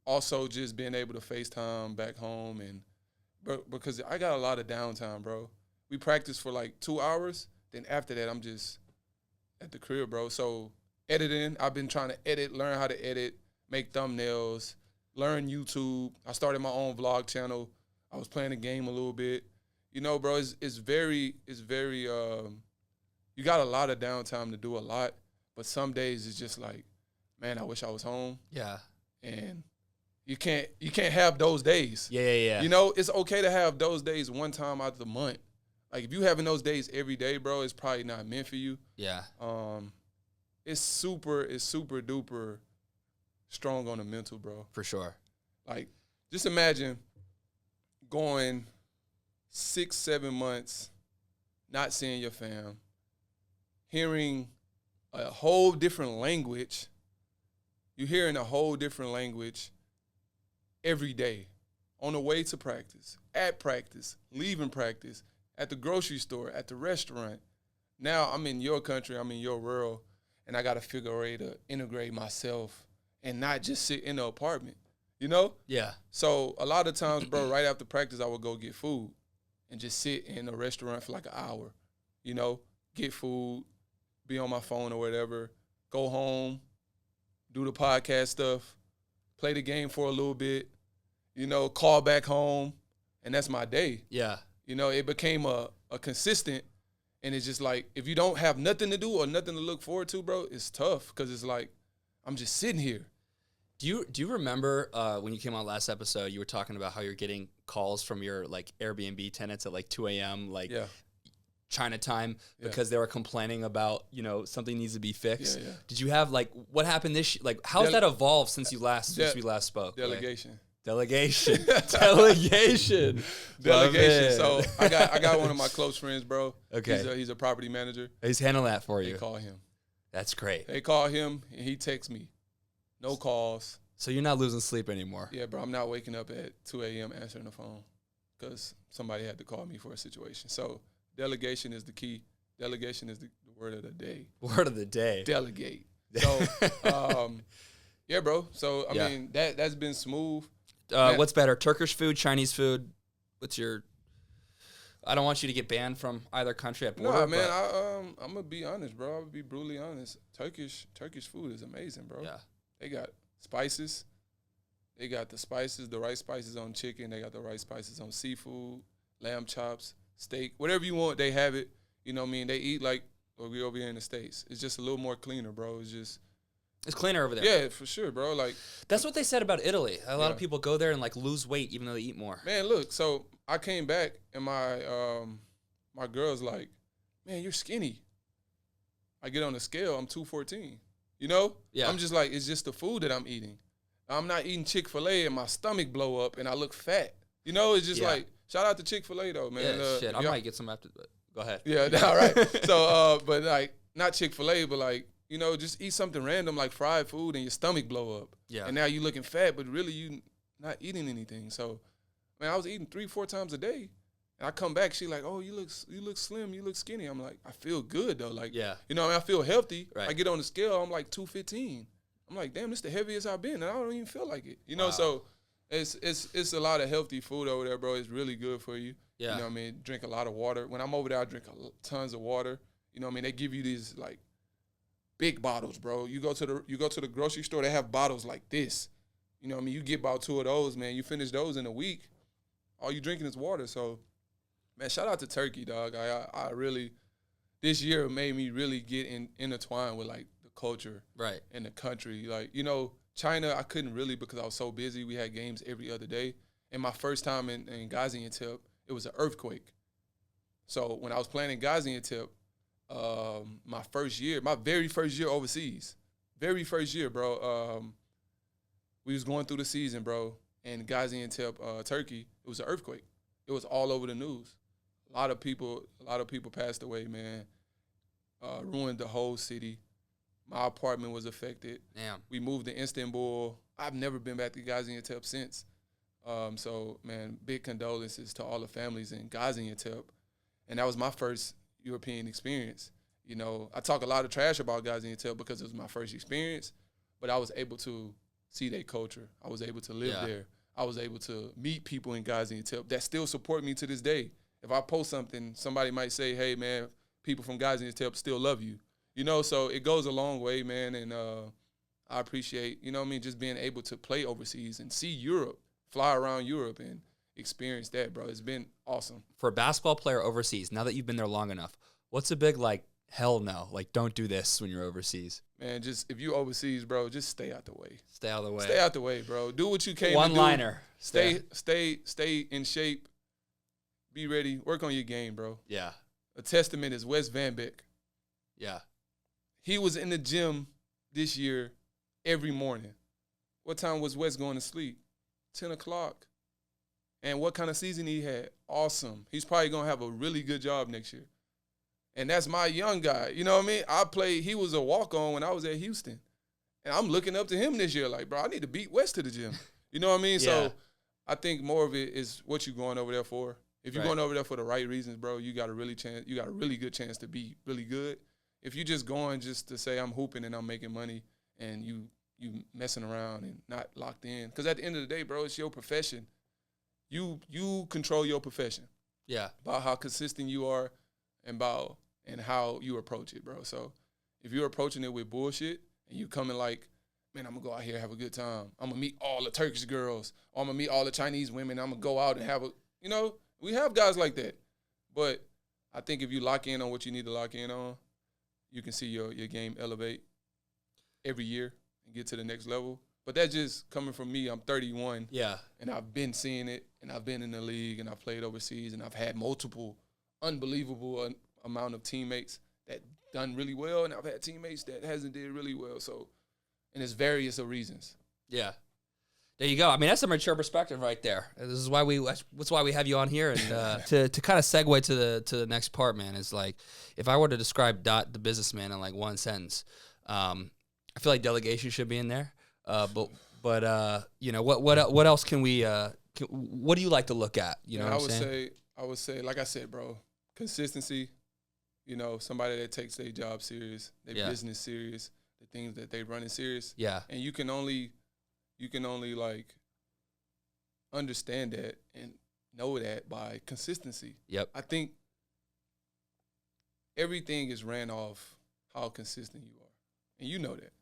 Also, just being able to FaceTime back home because I got a lot of downtime, bro. We practice for like 2 hours. Then after that, I'm just at the crib, bro. So editing, I've been trying to edit, learn how to edit, make thumbnails, learn YouTube. I started my own vlog channel. I was playing the game a little bit. You know, bro, it's very. You got a lot of downtime to do a lot, but some days it's just like, man, I wish I was home.
Yeah.
And you can't have those days.
Yeah.
You know, it's okay to have those days one time out of the month. Like if you having those days every day, bro, it's probably not meant for you.
Yeah.
It's super duper strong on the mental, bro.
For sure.
Like, just imagine going 6-7 months not seeing your fam, hearing a whole different language. You're hearing a whole different language every day on the way to practice, at practice, leaving practice, at the grocery store, at the restaurant. Now I'm in your country, I'm in your world, and I got to figure a way to integrate myself and not just sit in the apartment, you know?
Yeah.
So a lot of times, bro, right after practice, I would go get food and just sit in a restaurant for like an hour, you know, get food, be on my phone or whatever, go home, do the podcast stuff, play the game for a little bit, you know, call back home, and that's my day.
Yeah.
You know, it became a consistent, and it's just like, if you don't have nothing to do or nothing to look forward to, bro, it's tough because it's like, I'm just sitting here.
Do you remember when you came on last episode, you were talking about how you're getting calls from your like Airbnb tenants at like 2 a.m., like China time, because they were complaining about, you know, something needs to be fixed.
Yeah.
Did you have like, what happened like how's that evolved since we last spoke?
Delegation.
Right? Delegation.
So I got one of my close friends, bro.
Okay.
He's a property manager.
He's handling that for you.
They call him.
That's great.
They call him and he texts me. No calls.
So you're not losing sleep anymore.
Yeah, bro. I'm not waking up at 2 a.m. answering the phone because somebody had to call me for a situation. So delegation is the key. Delegation is the word of the day.
Word of the day.
Delegate. So, yeah, bro. So, I mean, that's been smooth.
What's better, Turkish food, Chinese food? What's your? I don't want you to get banned from either country at border.
No, man. I'm gonna be honest, bro. I'm gonna be brutally honest. Turkish food is amazing, bro.
Yeah.
They got spices. They got the right spices on chicken. They got the right spices on seafood, lamb chops, steak, whatever you want. They have it. You know what I mean? They eat like we over here in the States. It's just a little more cleaner, bro.
It's cleaner over there.
Yeah, for sure, bro. Like
that's what they said about Italy. A lot of people go there and like lose weight even though they eat more.
Man, look. So I came back and my my girl's like, man, you're skinny. I get on the scale. I'm 214. You know?
Yeah.
I'm just like, it's just the food that I'm eating. I'm not eating Chick-fil-A and my stomach blow up and I look fat. You know? It's just like, shout out to Chick-fil-A though, man.
Yeah, shit. I might get some after. Go ahead.
Yeah. All right. So, but like, not Chick-fil-A, but like, you know, just eat something random like fried food and your stomach blow up.
Yeah.
And now you looking fat, but really you not eating anything. So, man, I was eating 3-4 times a day. And I come back, she like, oh, you look slim, you look skinny. I'm like, I feel good though. Like, you know what I mean? I feel healthy.
Right.
I get on the scale, I'm like 215. I'm like, damn, this is the heaviest I've been, and I don't even feel like it. You know, so It's a lot of healthy food over there, bro. It's really good for you.
Yeah.
You know what I mean? Drink a lot of water. When I'm over there, I drink tons of water. You know what I mean? They give you these like big bottles, bro. You go to the grocery store, they have bottles like this. You know what I mean? You get about 2 of those, man. You finish those in a week. All you drinking is water. So, man, shout out to Turkey, dog. I really, this year made me really get intertwined with like the culture,
right,
and the country. Like, you know, China, I couldn't really because I was so busy. We had games every other day. And my first time in Gaziantep, it was an earthquake. So when I was playing in Gaziantep, my very first year overseas, bro, we was going through the season, bro, and Gaziantep, Turkey, it was an earthquake. It was all over the news. A lot of people passed away, man. Ruined the whole city. My apartment was affected.
Damn.
We moved to Istanbul. I've never been back to Gaziantep since. So, man, big condolences to all the families in Gaziantep. And that was my first European experience. You know, I talk a lot of trash about Gaziantep because it was my first experience, but I was able to see their culture. I was able to live there. I was able to meet people in Gaziantep that still support me to this day. If I post something, somebody might say, hey, man, people from Gaziantep still love you. You know, so it goes a long way, man, and I appreciate, you know what I mean, just being able to play overseas and see Europe, fly around Europe and experience that, bro. It's been awesome.
For a basketball player overseas, now that you've been there long enough, what's a big, like, hell no, like, don't do this when you're overseas?
Man, just if you overseas, bro, just stay out the way.
Stay out of the way.
Stay out the way, bro. Do what you came to do.
One-liner.
Stay in shape. Be ready. Work on your game, bro.
Yeah.
A testament is Wes Van Beek.
Yeah.
He was in the gym this year every morning. What time was Wes going to sleep? 10 o'clock. And what kind of season he had? Awesome. He's probably going to have a really good job next year. And that's my young guy. You know what I mean? He was a walk-on when I was at Houston. And I'm looking up to him this year like, bro, I need to beat Wes to the gym. You know what I mean?
Yeah.
So I think more of it is what you're going over there for. If you're going over there for the right reasons, bro, you got a really good chance to be really good. If you're just going just to say I'm hooping and I'm making money and you messing around and not locked in. Because at the end of the day, bro, it's your profession. You control your profession.
Yeah.
About how consistent you are and how you approach it, bro. So if you're approaching it with bullshit and you coming like, man, I'm going to go out here and have a good time. I'm going to meet all the Turkish girls. Or I'm going to meet all the Chinese women. I'm going to go out and have a, you know, we have guys like that. But I think if you lock in on what you need to lock in on, you can see your game elevate every year and get to the next level. But that's just coming from me. I'm 31.
Yeah.
And I've been seeing it, and I've been in the league, and I've played overseas, and I've had multiple unbelievable amount of teammates that done really well, and I've had teammates that hasn't did really well. So, and it's various of reasons.
Yeah. There you go. I mean, that's a mature perspective right there. This is why that's why we have you on here. And to kind of segue to the next part, man, is like, if I were to describe Dot the businessman in like one sentence, I feel like delegation should be in there. But you know, what else can we? What do you like to look at? You know, what I'm saying?
I would say, like I said, bro, consistency. You know, somebody that takes their job serious, their business serious, the things that they running serious.
Yeah.
And you can only like understand that and know that by consistency.
Yep.
I think everything is ran off how consistent you are. And you know that.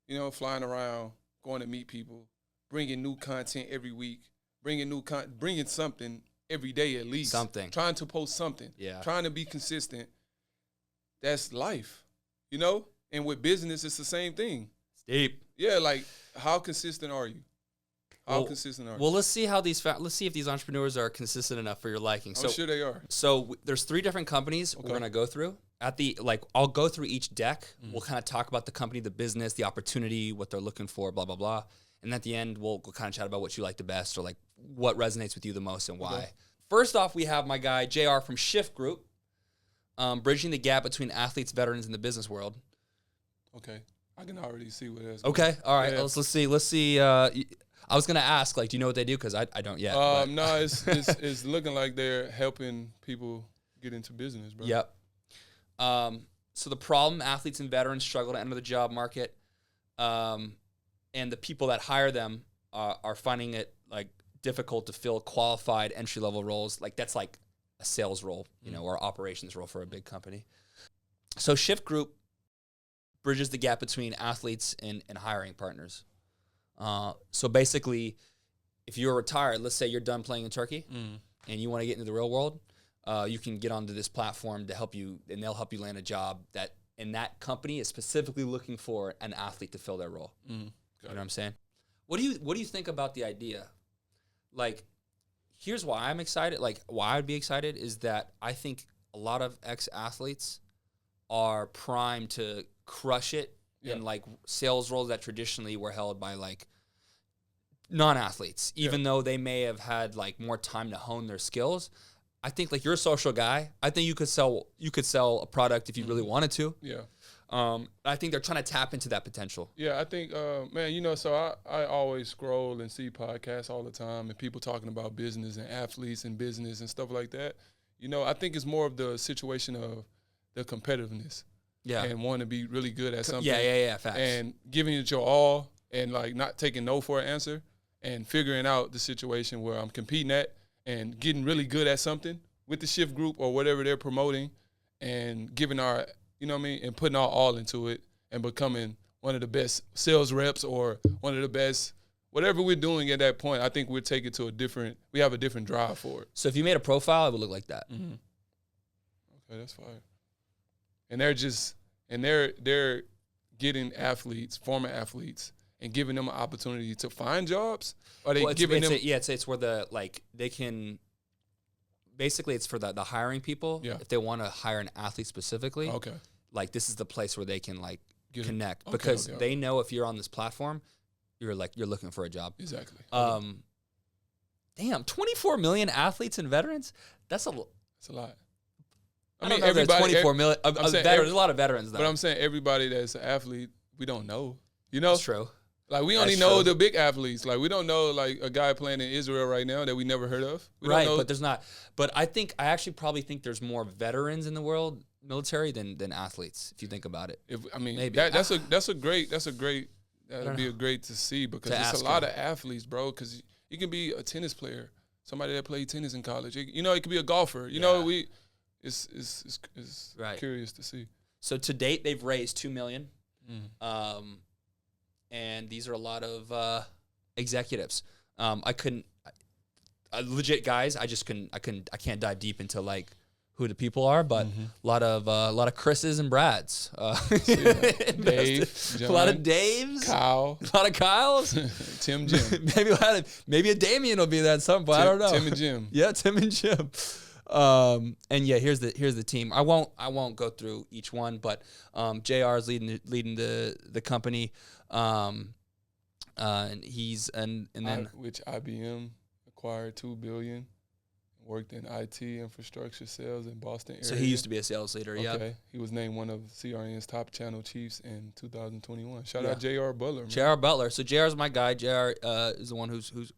You know, flying around, going to meet people, bringing new content every week, bringing something every day at least.
Something.
Trying to post something.
Yeah.
Trying to be consistent. That's life, you know? And with business, it's the same thing.
It's deep.
Yeah, like, how consistent are you? How consistent are you?
Well, let's see if these entrepreneurs are consistent enough for your liking.
I'm sure they are.
So there's 3 different companies we're gonna go through. I'll go through each deck. Mm-hmm. We'll kind of talk about the company, the business, the opportunity, what they're looking for, blah blah blah. And at the end, we'll kind of chat about what you like the best or like what resonates with you the most and why. Okay. First off, we have my guy JR from Shift Group, bridging the gap between athletes, veterans, and the business world.
Okay. I can already see what it is.
Okay. All right. Yeah. Let's see. I was gonna ask, like, do you know what they do? Because I don't yet.
No, it's looking like they're helping people get into business, bro.
Yep. So the problem, athletes and veterans struggle to enter the job market, and the people that hire them are finding it like difficult to fill qualified entry-level roles. Like that's like a sales role, you know, or operations role for a big company. So Shift Group bridges the gap between athletes and hiring partners. So basically, if you're retired, let's say you're done playing in Turkey and you want to get into the real world, you can get onto this platform to help you, and they'll help you land a job and that company is specifically looking for an athlete to fill their role. You know what I'm saying? What do you think about the idea? Like, here's why I'm excited. Like, why I'd be excited is that I think a lot of ex-athletes are primed to crush it in like sales roles that traditionally were held by like non-athletes, even though they may have had like more time to hone their skills. I think like you're a social guy. I think you could sell a product if you really wanted to. Yeah. I think they're trying to tap into that potential.
Yeah, I think, man, you know, so I always scroll and see podcasts all the time and people talking about business and athletes and business and stuff like that. You know, I think it's more of the situation of the competitiveness. Yeah. And wanting to be really good at something.
Yeah, facts.
And giving it your all and, like, not taking no for an answer and figuring out the situation where I'm competing at and getting really good at something with the Shift Group or whatever they're promoting and giving our, you know what I mean, and putting our all into it and becoming one of the best sales reps or one of the best, whatever we're doing at that point, I think we'll take it to we have a different drive for it.
So if you made a profile, it would look like that.
Mm-hmm. Okay, that's fine. And they're getting athletes, former athletes, and giving them an opportunity to find jobs? Or they giving them?
It's where they can. Basically, it's for the hiring people. Yeah. If they want to hire an athlete specifically. Okay. Like this is the place where they can like connect because they know if you're on this platform, you're looking for a job.
Exactly.
Damn, 24 million athletes and veterans. That's a lot.
I mean, everybody.
24 million. There's a lot of veterans though.
But I'm saying everybody that's an athlete, we don't know. You know.
That's true.
Like, we only know the big athletes. Like, we don't know, like, a guy playing in Israel right now that we never heard of.
Right, but there's not. But I actually probably think there's more veterans in the world, military, than athletes, if you think about it.
Maybe. That'd be a great to see because there's a lot of athletes, bro, because you can be a tennis player, somebody that played tennis in college. You know, it could be a golfer. You know, it's curious to see.
So, to date, they've raised $2 million. And these are a lot of executives. Legit guys. I can't dive deep into like who the people are, but a lot of Chris's and Brad's.
Dave, John,
a lot of Daves,
Kyle,
a lot of Kyles,
Tim, Jim.
maybe a Damyean will be there at some point. I don't know.
Tim and Jim.
Yeah, Tim and Jim. And yeah, here's the team. I won't go through each one, but JR is leading the company. And he's and then
which IBM acquired $2 billion, worked in IT infrastructure sales in Boston area.
So he used to be a sales leader. Yeah. Okay.
He was named one of CRN's top channel chiefs in 2021. Shout out J.R. Butler.
J.R. Butler. So J.R. is my guy. J.R. Is the one who's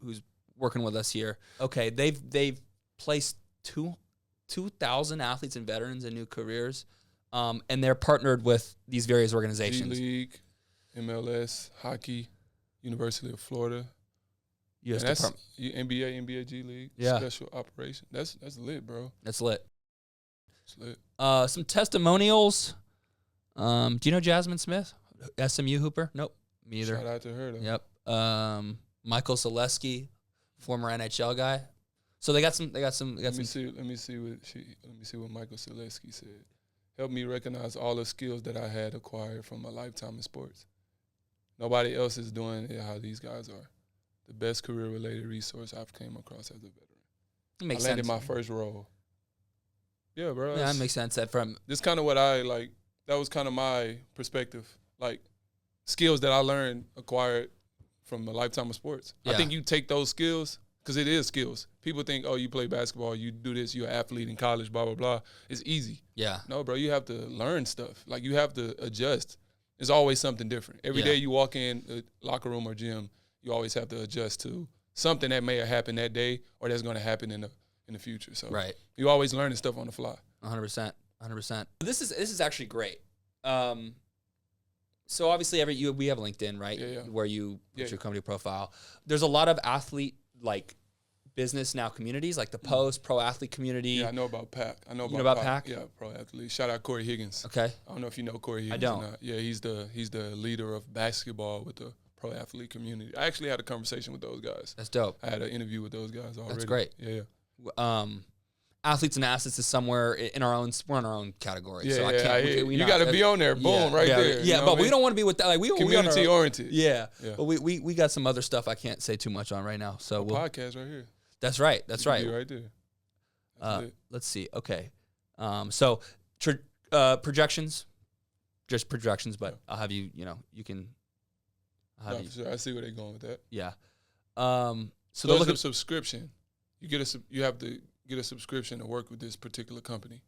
working with us here. Okay. They've placed 2,000 athletes and veterans in new careers, and they're partnered with these various organizations.
G-League, MLS, hockey, University of Florida.
US
Department. NBA G League, special operation. That's lit, bro.
That's lit.
It's lit.
Some testimonials. Do you know Jasmine Smith, SMU hooper? Nope, me either.
Shout out to her though.
Yep. Michael Selesky, former NHL guy. So they got some.
Let me see what Michael Selesky said. Helped me recognize all the skills that I had acquired from a lifetime in sports. Nobody else is doing it how these guys are. The best career-related resource I've came across as a veteran.
It makes
sense. I landed
sense.
my first role. Yeah, bro.
Yeah, that makes sense.
This kind of what I like. That was kind of my perspective. Like, skills that I learned, acquired from a lifetime of sports. Yeah. I think you take those skills, because it is skills. People think, oh, you play basketball, you do this, you're an athlete in college, blah, blah, blah. It's easy.
Yeah.
No, bro, you have to learn stuff. Like, you have to adjust. There's always something different. Every day you walk in a locker room or gym, you always have to adjust to something that may have happened that day or that's going to happen in the future. So you always learning stuff on the fly.
100%. This is actually great. So obviously we have LinkedIn, right?
Yeah.
Where you put your company profile. There's a lot of athlete like business now communities, like the Post, pro athlete community.
Yeah, I know about PAC. I know
you know about
PAC.
PAC?
Yeah, pro athlete. Shout out Corey Higgins.
Okay.
I don't know if you know Corey Higgins.
I don't.
Or not. Yeah, he's the leader of basketball with the pro athlete community. I actually had a conversation with those guys.
That's dope.
I had an interview with those guys already.
That's great.
Yeah.
Athletes and assets is somewhere in our own. We're in our own category.
Yeah,
so I can't.
You got to be on there. Boom, right there.
Yeah, but we don't want to be with that. Like
community oriented.
Yeah, but we got some other stuff I can't say too much on right now. So
podcast right here.
That's right. That's right.
Right there.
Let's see. Okay. So projections, just projections, but I'll have you. You can.
For sure. I see where they're going with that.
Yeah.
So there's a subscription. You have to get a subscription to work with this particular company.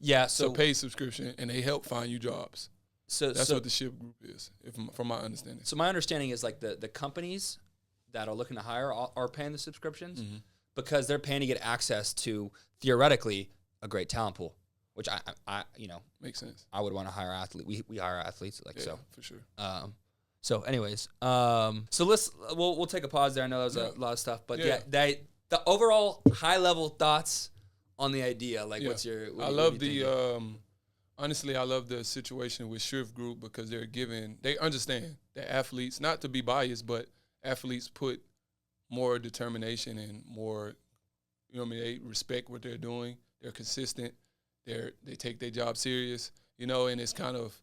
Yeah.
So paid subscription, and they help find you jobs. So that's what the Shift Group is, from my understanding.
So my understanding is like the companies that are looking to hire are paying the subscriptions because they're paying to get access to theoretically a great talent pool, which I
makes sense.
I would want to hire athletes. We hire athletes so
for sure.
So anyways, so we'll take a pause there. I know that was a lot of stuff, but the overall high level thoughts on the idea, like what's your?
Honestly, I love the situation with Shift Group because they understand that athletes, not to be biased, but athletes put more determination and more, they respect what they're doing. They're consistent. They take their job serious, and it's kind of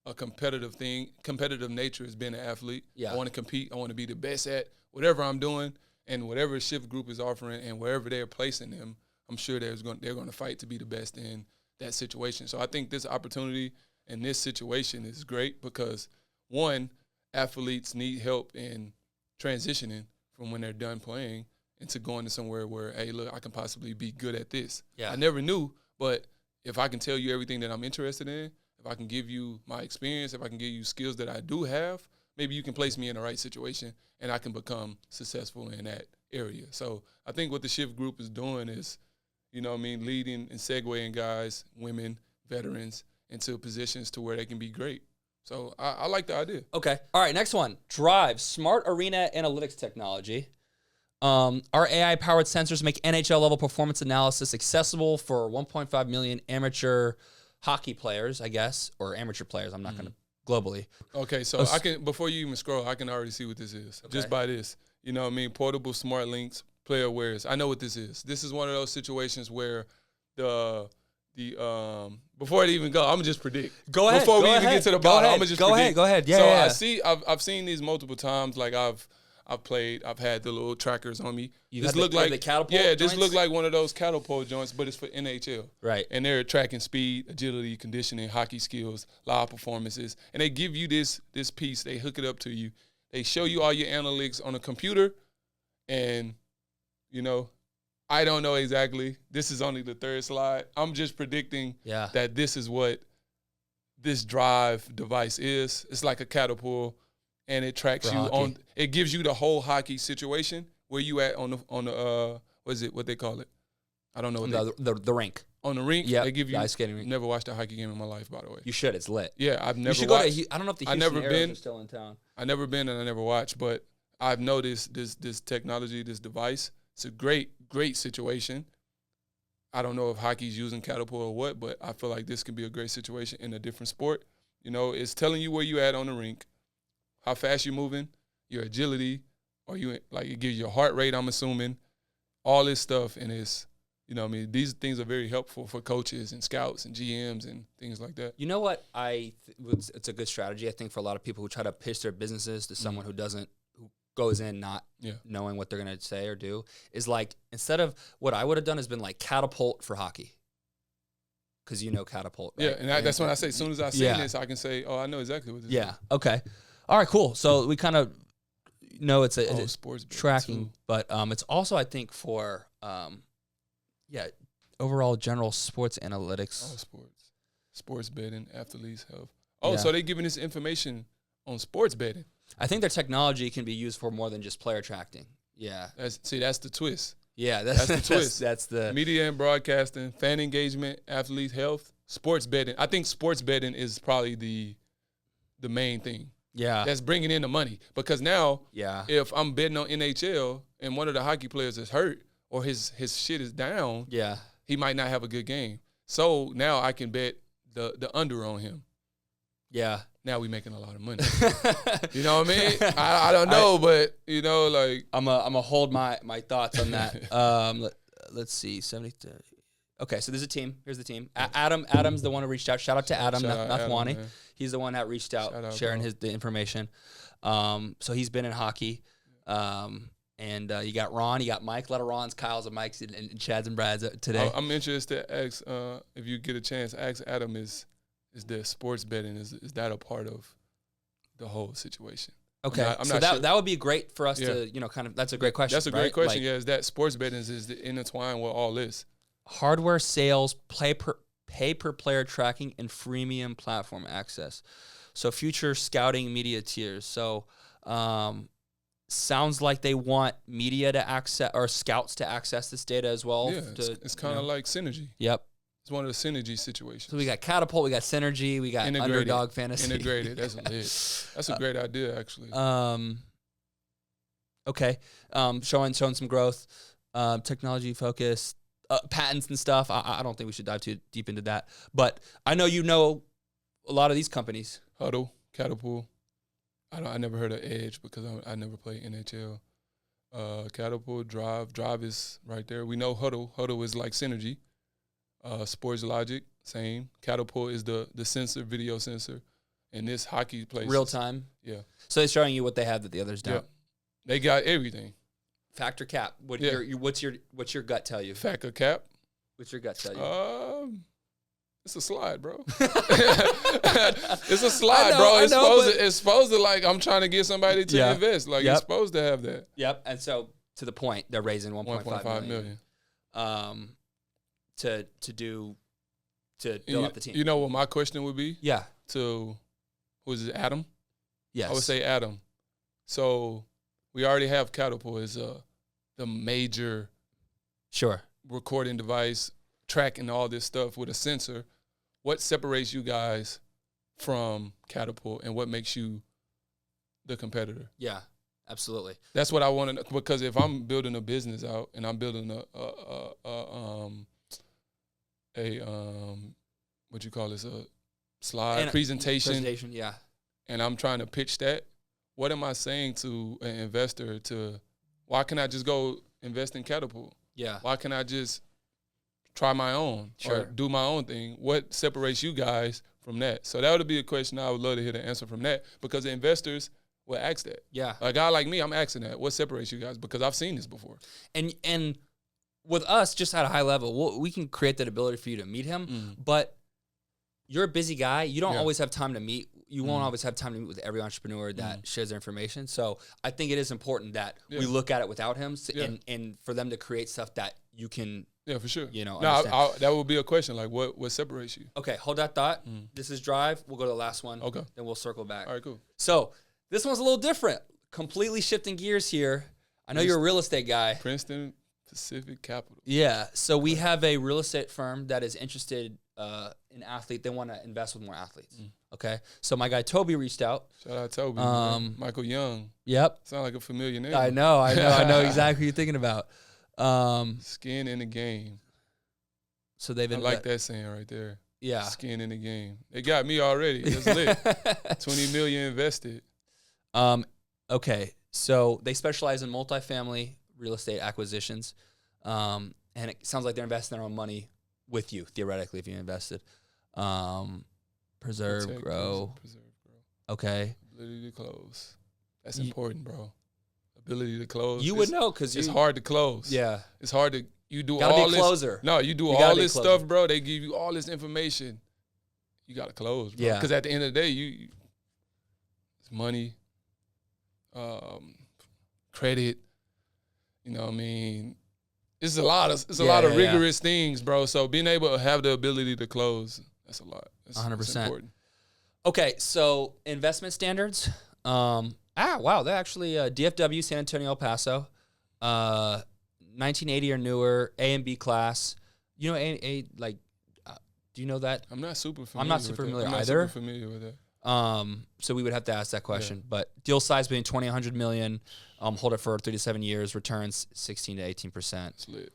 a competitive thing. Competitive nature has been an athlete. Yeah. I want to compete. I want to be the best at whatever I'm doing, and whatever Shift Group is offering and wherever they're placing them, I'm sure they're going to fight to be the best in that situation. So I think this opportunity and this situation is great because, one, athletes need help in transitioning from when they're done playing into going to somewhere where, hey, look, I can possibly be good at this. Yeah. I never knew, but if I can tell you everything that I'm interested in, if I can give you my experience, if I can give you skills that I do have, maybe you can place me in the right situation and I can become successful in that area. So I think what the Shift Group is doing is, leading and segueing guys, women, veterans into positions to where they can be great. So I like the idea.
Okay. All right, next one. Drive, smart arena analytics technology. Our AI-powered sensors make NHL-level performance analysis accessible for 1.5 million amateur hockey players, I guess, or amateur players. I'm not going to globally.
Okay, so I can, before you even scroll, I can already see what this is. Okay. Just by this. Portable smart links, player awareness. I know what this is. This is one of those situations where before I even go, I'm gonna just predict.
Go ahead.
Before we even get to the bottom, I'm gonna just predict.
Go ahead. Yeah.
I've seen these multiple times. Like I've had the little trackers on me.
This look like the catapult.
Yeah, this look like one of those catapult joints, but it's for NHL.
Right.
And they're tracking speed, agility, conditioning, hockey skills, live performances, and they give you this piece. They hook it up to you. They show you all your analytics on a computer, and I don't know exactly. This is only the third slide. I'm just predicting that this is what this Drive device is. It's like a catapult, and it tracks you on. It gives you the whole hockey situation. Where you at on the what they call it? I don't know what
the rink.
On the rink,
yeah,
they give you
ice skating rink.
Never watched a hockey game in my life, by the way.
You should. It's lit.
Yeah, I've never.
You should
watched.
Go to. I don't know if the Houston Aeros are still in town.
I've never been and I never watched, but I've noticed this technology, this device. It's a great situation. I don't know if hockey's using catapult or what, but I feel like this can be a great situation in a different sport. It's telling you where you at on the rink, how fast you're moving, your agility, or it gives you your heart rate. I'm assuming all this stuff, and it's. These things are very helpful for coaches and scouts and GMs and things like that.
You know what? It's a good strategy, I think, for a lot of people who try to pitch their businesses to someone who goes in not knowing what they're going to say or do, is like, instead of what I would have done has been like catapult for hockey. Because catapult. Right?
Yeah, and that's when I say, as soon as I see this, I can say, oh, I know exactly what this is.
Yeah, okay. All right, cool. So we kind of know it's a
sports
tracking, but it's also, I think, for overall general sports analytics.
Oh, sports betting, athletes, health. Oh, so they're giving this information on sports betting.
I think their technology can be used for more than just player tracking. Yeah.
That's the twist.
Yeah, that's the twist.
That's the media and broadcasting, fan engagement, athlete health, sports betting. I think sports betting is probably the main thing. that's bringing in the money. Because now,
yeah,
if I'm betting on NHL and one of the hockey players is hurt or his shit is down,
yeah,
he might not have a good game. So now I can bet the under on him.
Yeah.
Now we making a lot of money. You know what I mean? I don't know, but you know, like
I'm a hold my thoughts on that. Let's see, 70. Okay, so there's a team. Here's the team. Adam's the one who reached out. Shout out to Adam Nathwani. He's the one that reached out, sharing the information. So he's been in hockey. And you got Ron, you got Mike. A lot of Rons, Kyles, and Mikes, and Chads and Brads today.
I'm interested to ask, if you get a chance, ask Adam, is the sports betting, is that a part of the whole situation?
Okay,
I'm
so
not
that
sure.
That would be great for us to, kind of, that's a great question.
That's a great question, is that sports betting is intertwined with all this?
Hardware sales, pay per player tracking, and freemium platform access. So future scouting media tiers. So sounds like they want media to access, or scouts to access this data as well.
Yeah, it's kind of like synergy.
Yep.
It's one of the synergy situations.
So we got Catapult, we got Synergy, we got Underdog Fantasy.
Integrated, that's lit. That's a great idea, actually.
Okay, showing some growth, technology focused, patents and stuff. I don't think we should dive too deep into that. But I know a lot of these companies.
Huddle, Catapult. I never heard of Edge because I never played NHL. Catapult, Drive is right there. We know Huddle. Huddle is like Synergy. Sports Logic, same. Catapult is the sensor, video sensor. And this hockey place.
Real time.
Yeah.
So they're showing you what they have that the others don't.
Yeah. They got everything.
Fact or cap? What's your gut tell you?
Fact or cap?
What's your gut tell you?
It's a slide, bro. It's a slide, bro. It's supposed to like I'm trying to get somebody to invest. Like you're supposed to have that.
Yep. And so to the point, they're raising 1.5 million. To build up the team.
You know what my question would be?
Yeah.
To who is it? Adam?
Yes.
I would say Adam. So we already have Catapult as the major recording device, tracking all this stuff with a sensor. What separates you guys from Catapult, and what makes you the competitor?
Yeah, absolutely.
That's what I want to know, because if I'm building a business out and I'm building what you call this, a slide presentation,
yeah,
and I'm trying to pitch that, what am I saying to an investor why can't I just go invest in Catapult?
Yeah.
Why can't I just try my own or do my own thing? What separates you guys from that? So that would be a question I would love to hear the answer from that, because the investors will ask that.
Yeah.
A guy like me, I'm asking that. What separates you guys? Because I've seen this before.
And with us, just at a high level, we can create that ability for you to meet him, but you're a busy guy. You don't always have time to meet. You won't always have time to meet with every entrepreneur that shares their information. So I think it is important that we look at it without him and for them to create stuff that you can.
Yeah, for sure.
That
would be a question. Like, what separates you?
Okay, hold that thought. This is Drive. We'll go to the last one.
Okay.
Then we'll circle back.
All right, cool.
So this one's a little different. Completely shifting gears here. I know you're a real estate guy.
Princeton Pacific Capital.
Yeah. So we have a real estate firm that is interested in athlete. They want to invest with more athletes. Okay. So my guy Toby reached out.
Shout out Toby. Michael Young.
Yep.
Sound like a familiar name.
I know exactly who you're thinking about.
Skin in the game.
So they've been.
I like that saying right there.
Yeah.
Skin in the game. They got me already. That's lit. 20 million invested.
Okay. So they specialize in multifamily real estate acquisitions. And it sounds like they're investing their own money with you, theoretically, if you invested. Preserve, grow. Okay.
Ability to close. That's important, bro. Ability to close.
You would know, because
it's hard to close.
Yeah.
It's hard to, you do
gotta
all
be
this.
Closer.
No, you do all this stuff, bro. They give you all this information. You got to close, bro.
Yeah.
Because at the end of the day, it's money, credit, you know what I mean? It's a lot of rigorous things, bro. So being able to have the ability to close, that's a lot. That's
100%.
That's important.
Okay, so investment standards. Wow, they're actually DFW, San Antonio, El Paso, 1980 or newer, A and B class. You know, do you know that?
I'm not super familiar.
I'm not super familiar
either.
either.
Super familiar with that.
So we would have to ask that question. Yeah. But deal size between 20 and 100 million. Hold it for 3 to 7 years. Returns 16 to 18%.
That's lit.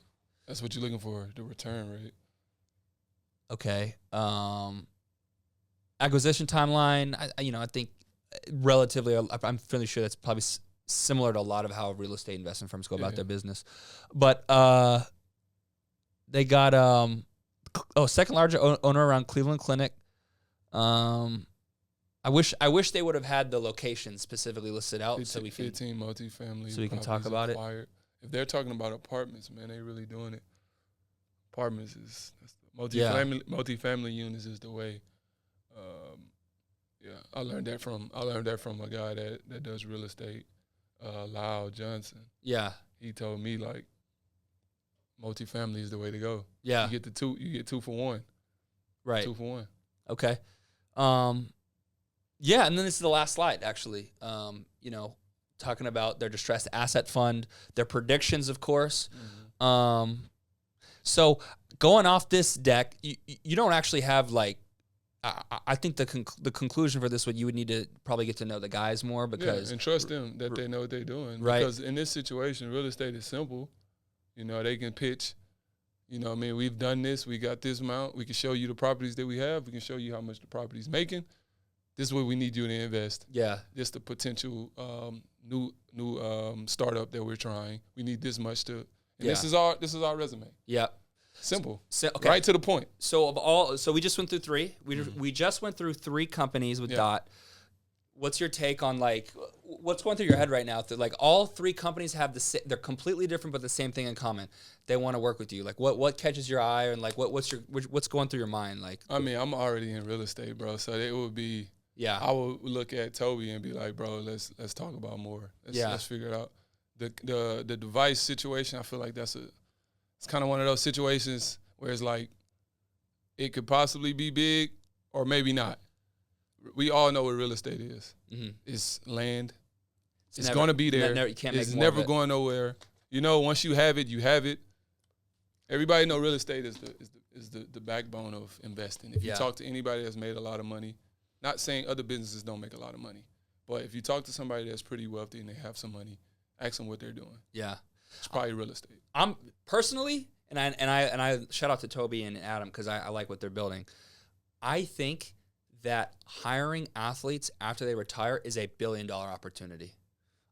That's what you're looking for, the return rate.
Okay. Acquisition timeline. I think relatively. I'm fairly sure that's probably similar to a lot of how real estate investment firms go about their business. But they got second largest owner around Cleveland Clinic. I wish they would have had the location specifically listed out
15 multifamily.
So we can talk about
acquired. If they're talking about apartments, man, they really doing it. Apartments is multifamily units is the way. I learned that from a guy that does real estate, Lyle Johnson.
Yeah,
he told me like multifamily is the way to go.
Yeah,
you get two for one.
Right,
2 for 1.
Okay. Yeah, and then this is the last slide, actually. Talking about their distressed asset fund, their predictions, of course. Mm-hmm. So going off this deck, you don't actually have like. I think the conclusion for this you would need to probably get to know the guys more because
and trust them that they know what they're doing.
Right.
Because in this situation, real estate is simple. They can pitch. We've done this. We got this amount. We can show you the properties that we have. We can show you how much the property's making. This is what we need you to invest.
Yeah.
This the potential new startup that we're trying. We need this much to. And this is our resume.
Yeah.
Simple.
Okay.
Right to the point.
So we just went through 3. We just went through 3 companies with Dot. What's your take on like what's going through your head right now? Like all 3 companies have they're completely different but the same thing in common. They want to work with you. Like what catches your eye and like what's going through your mind? Like
I'm already in real estate, bro. So it would be I would look at Toby and be like, bro, let's talk about more. Let's figure it out. The device situation, I feel like it's kind of one of those situations where it's like it could possibly be big or maybe not. We all know what real estate is. Mm-hmm. It's land. It's going to be there. It's never going nowhere. Once you have it, you have it. Everybody know real estate is the backbone of investing. If you talk to anybody that's made a lot of money, not saying other businesses don't make a lot of money, but if you talk to somebody that's pretty wealthy and they have some money, ask them what they're doing.
Yeah.
It's probably real estate.
I'm personally, and I shout out to Toby and Adam because I like what they're building. I think that hiring athletes after they retire is $1 billion opportunity.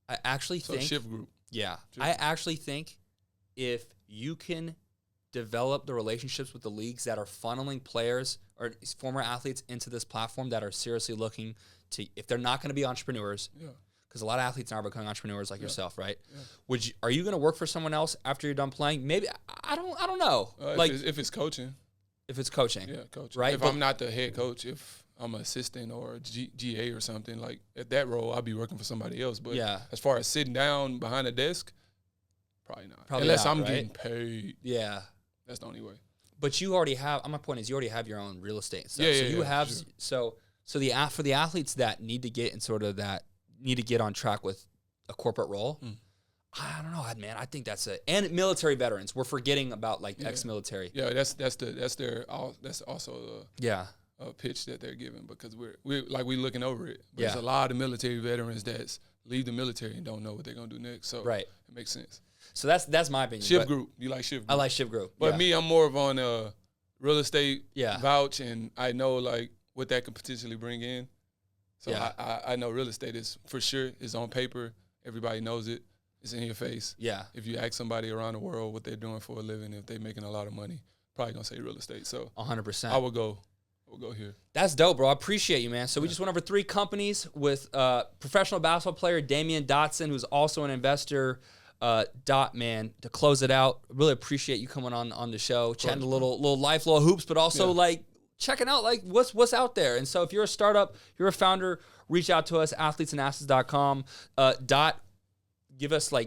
I actually think
Shift Group.
Yeah, I actually think if you can develop the relationships with the leagues that are funneling players or former athletes into this platform that are seriously looking to, if they're not going to be entrepreneurs. Yeah. Because a lot of athletes are becoming entrepreneurs like yourself, right? Yeah. Are you going to work for someone else after you're done playing? Maybe I don't know.
If it's coaching.
If it's coaching.
Yeah, coaching.
Right?
If I'm not the head coach, if I'm an assistant or a GA or something, like at that role, I'll be working for somebody else. But as far as sitting down behind a desk, probably not. Unless I'm getting paid.
Yeah.
That's the only way.
But you already have. My point is, you already have your own real estate stuff. So for the athletes that need to get in need to get on track with a corporate role. I don't know, man. I think that's and military veterans. We're forgetting about ex-military.
Yeah, that's also a pitch that they're giving because we're looking over it. But there's a lot of military veterans that leave the military and don't know what they're gonna do next. So it makes sense.
So that's my opinion.
Shift Group. You like Shift Group?
I like Shift Group.
But me, I'm more of on real estate vouch, and I know what that could potentially bring in. So I know real estate is for sure is on paper. Everybody knows it. It's in your face.
Yeah.
If you ask somebody around the world what they're doing for a living, if they're making a lot of money, probably gonna say real estate. So
100%.
I would go here.
That's dope, bro. I appreciate you, man. So we just went over 3 companies with professional basketball player Damyean Dotson, who's also an investor. Dot, man, to close it out, really appreciate you coming on the show, chatting a little life, little hoops, but also checking out what's out there. And so if you're a startup, you're a founder, reach out to us, athletesandassets.com. Dot, give us a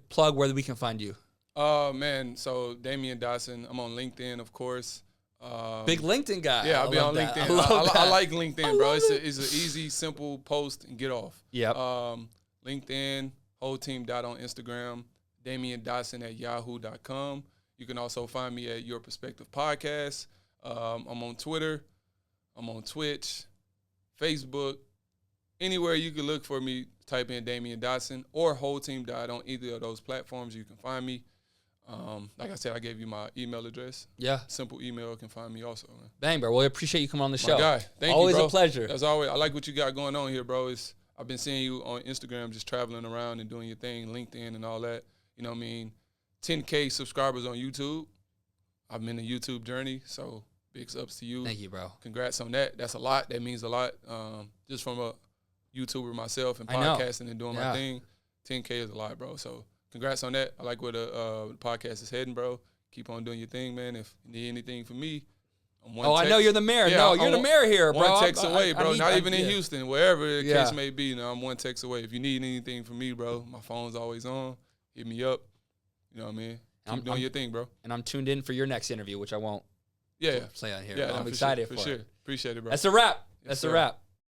plug where we can find you.
Man, so Damyean Dotson, I'm on LinkedIn, of course.
Big LinkedIn guy.
Yeah, I'll be on LinkedIn. I like LinkedIn, bro. It's an easy, simple post and get off.
Yep.
LinkedIn, whole team Dot on Instagram, Damyean Dotson at yahoo.com. You can also find me at Your Perspective Podcast. I'm on Twitter. I'm on Twitch, Facebook, anywhere you can look for me, type in Damyean Dotson or Whole Team Dot on either of those platforms. You can find me. Like I said, I gave you my email address.
Yeah.
Simple email can find me also, man.
Bang, bro. Well, I appreciate you coming on the show.
My guy. Thank
always
you, bro.
A pleasure.
As always, I like what you got going on here, bro. I've been seeing you on Instagram just traveling around and doing your thing, LinkedIn and all that. You know what I mean? 10K subscribers on YouTube. I'm in the YouTube journey, so big ups to you.
Thank you, bro.
Congrats on that. That's a lot. That means a lot. Just from a YouTuber myself and podcasting and doing my thing, 10K is a lot, bro. So congrats on that. I like where the podcast is heading, bro. Keep on doing your thing, man. If you need anything from me, I'm one text.
I know you're the mayor.
Yeah,
you're the mayor here, bro.
One text away, bro. Not even in Houston, wherever the case may be. I'm one text away. If you need anything from me, bro, my phone's always on. Hit me up. You know what I mean? Keep doing your thing, bro. And
I'm tuned in for your next interview, which I won't play on here.
Yeah,
I'm excited
for sure. Appreciate it, bro.
That's a wrap. That's a wrap.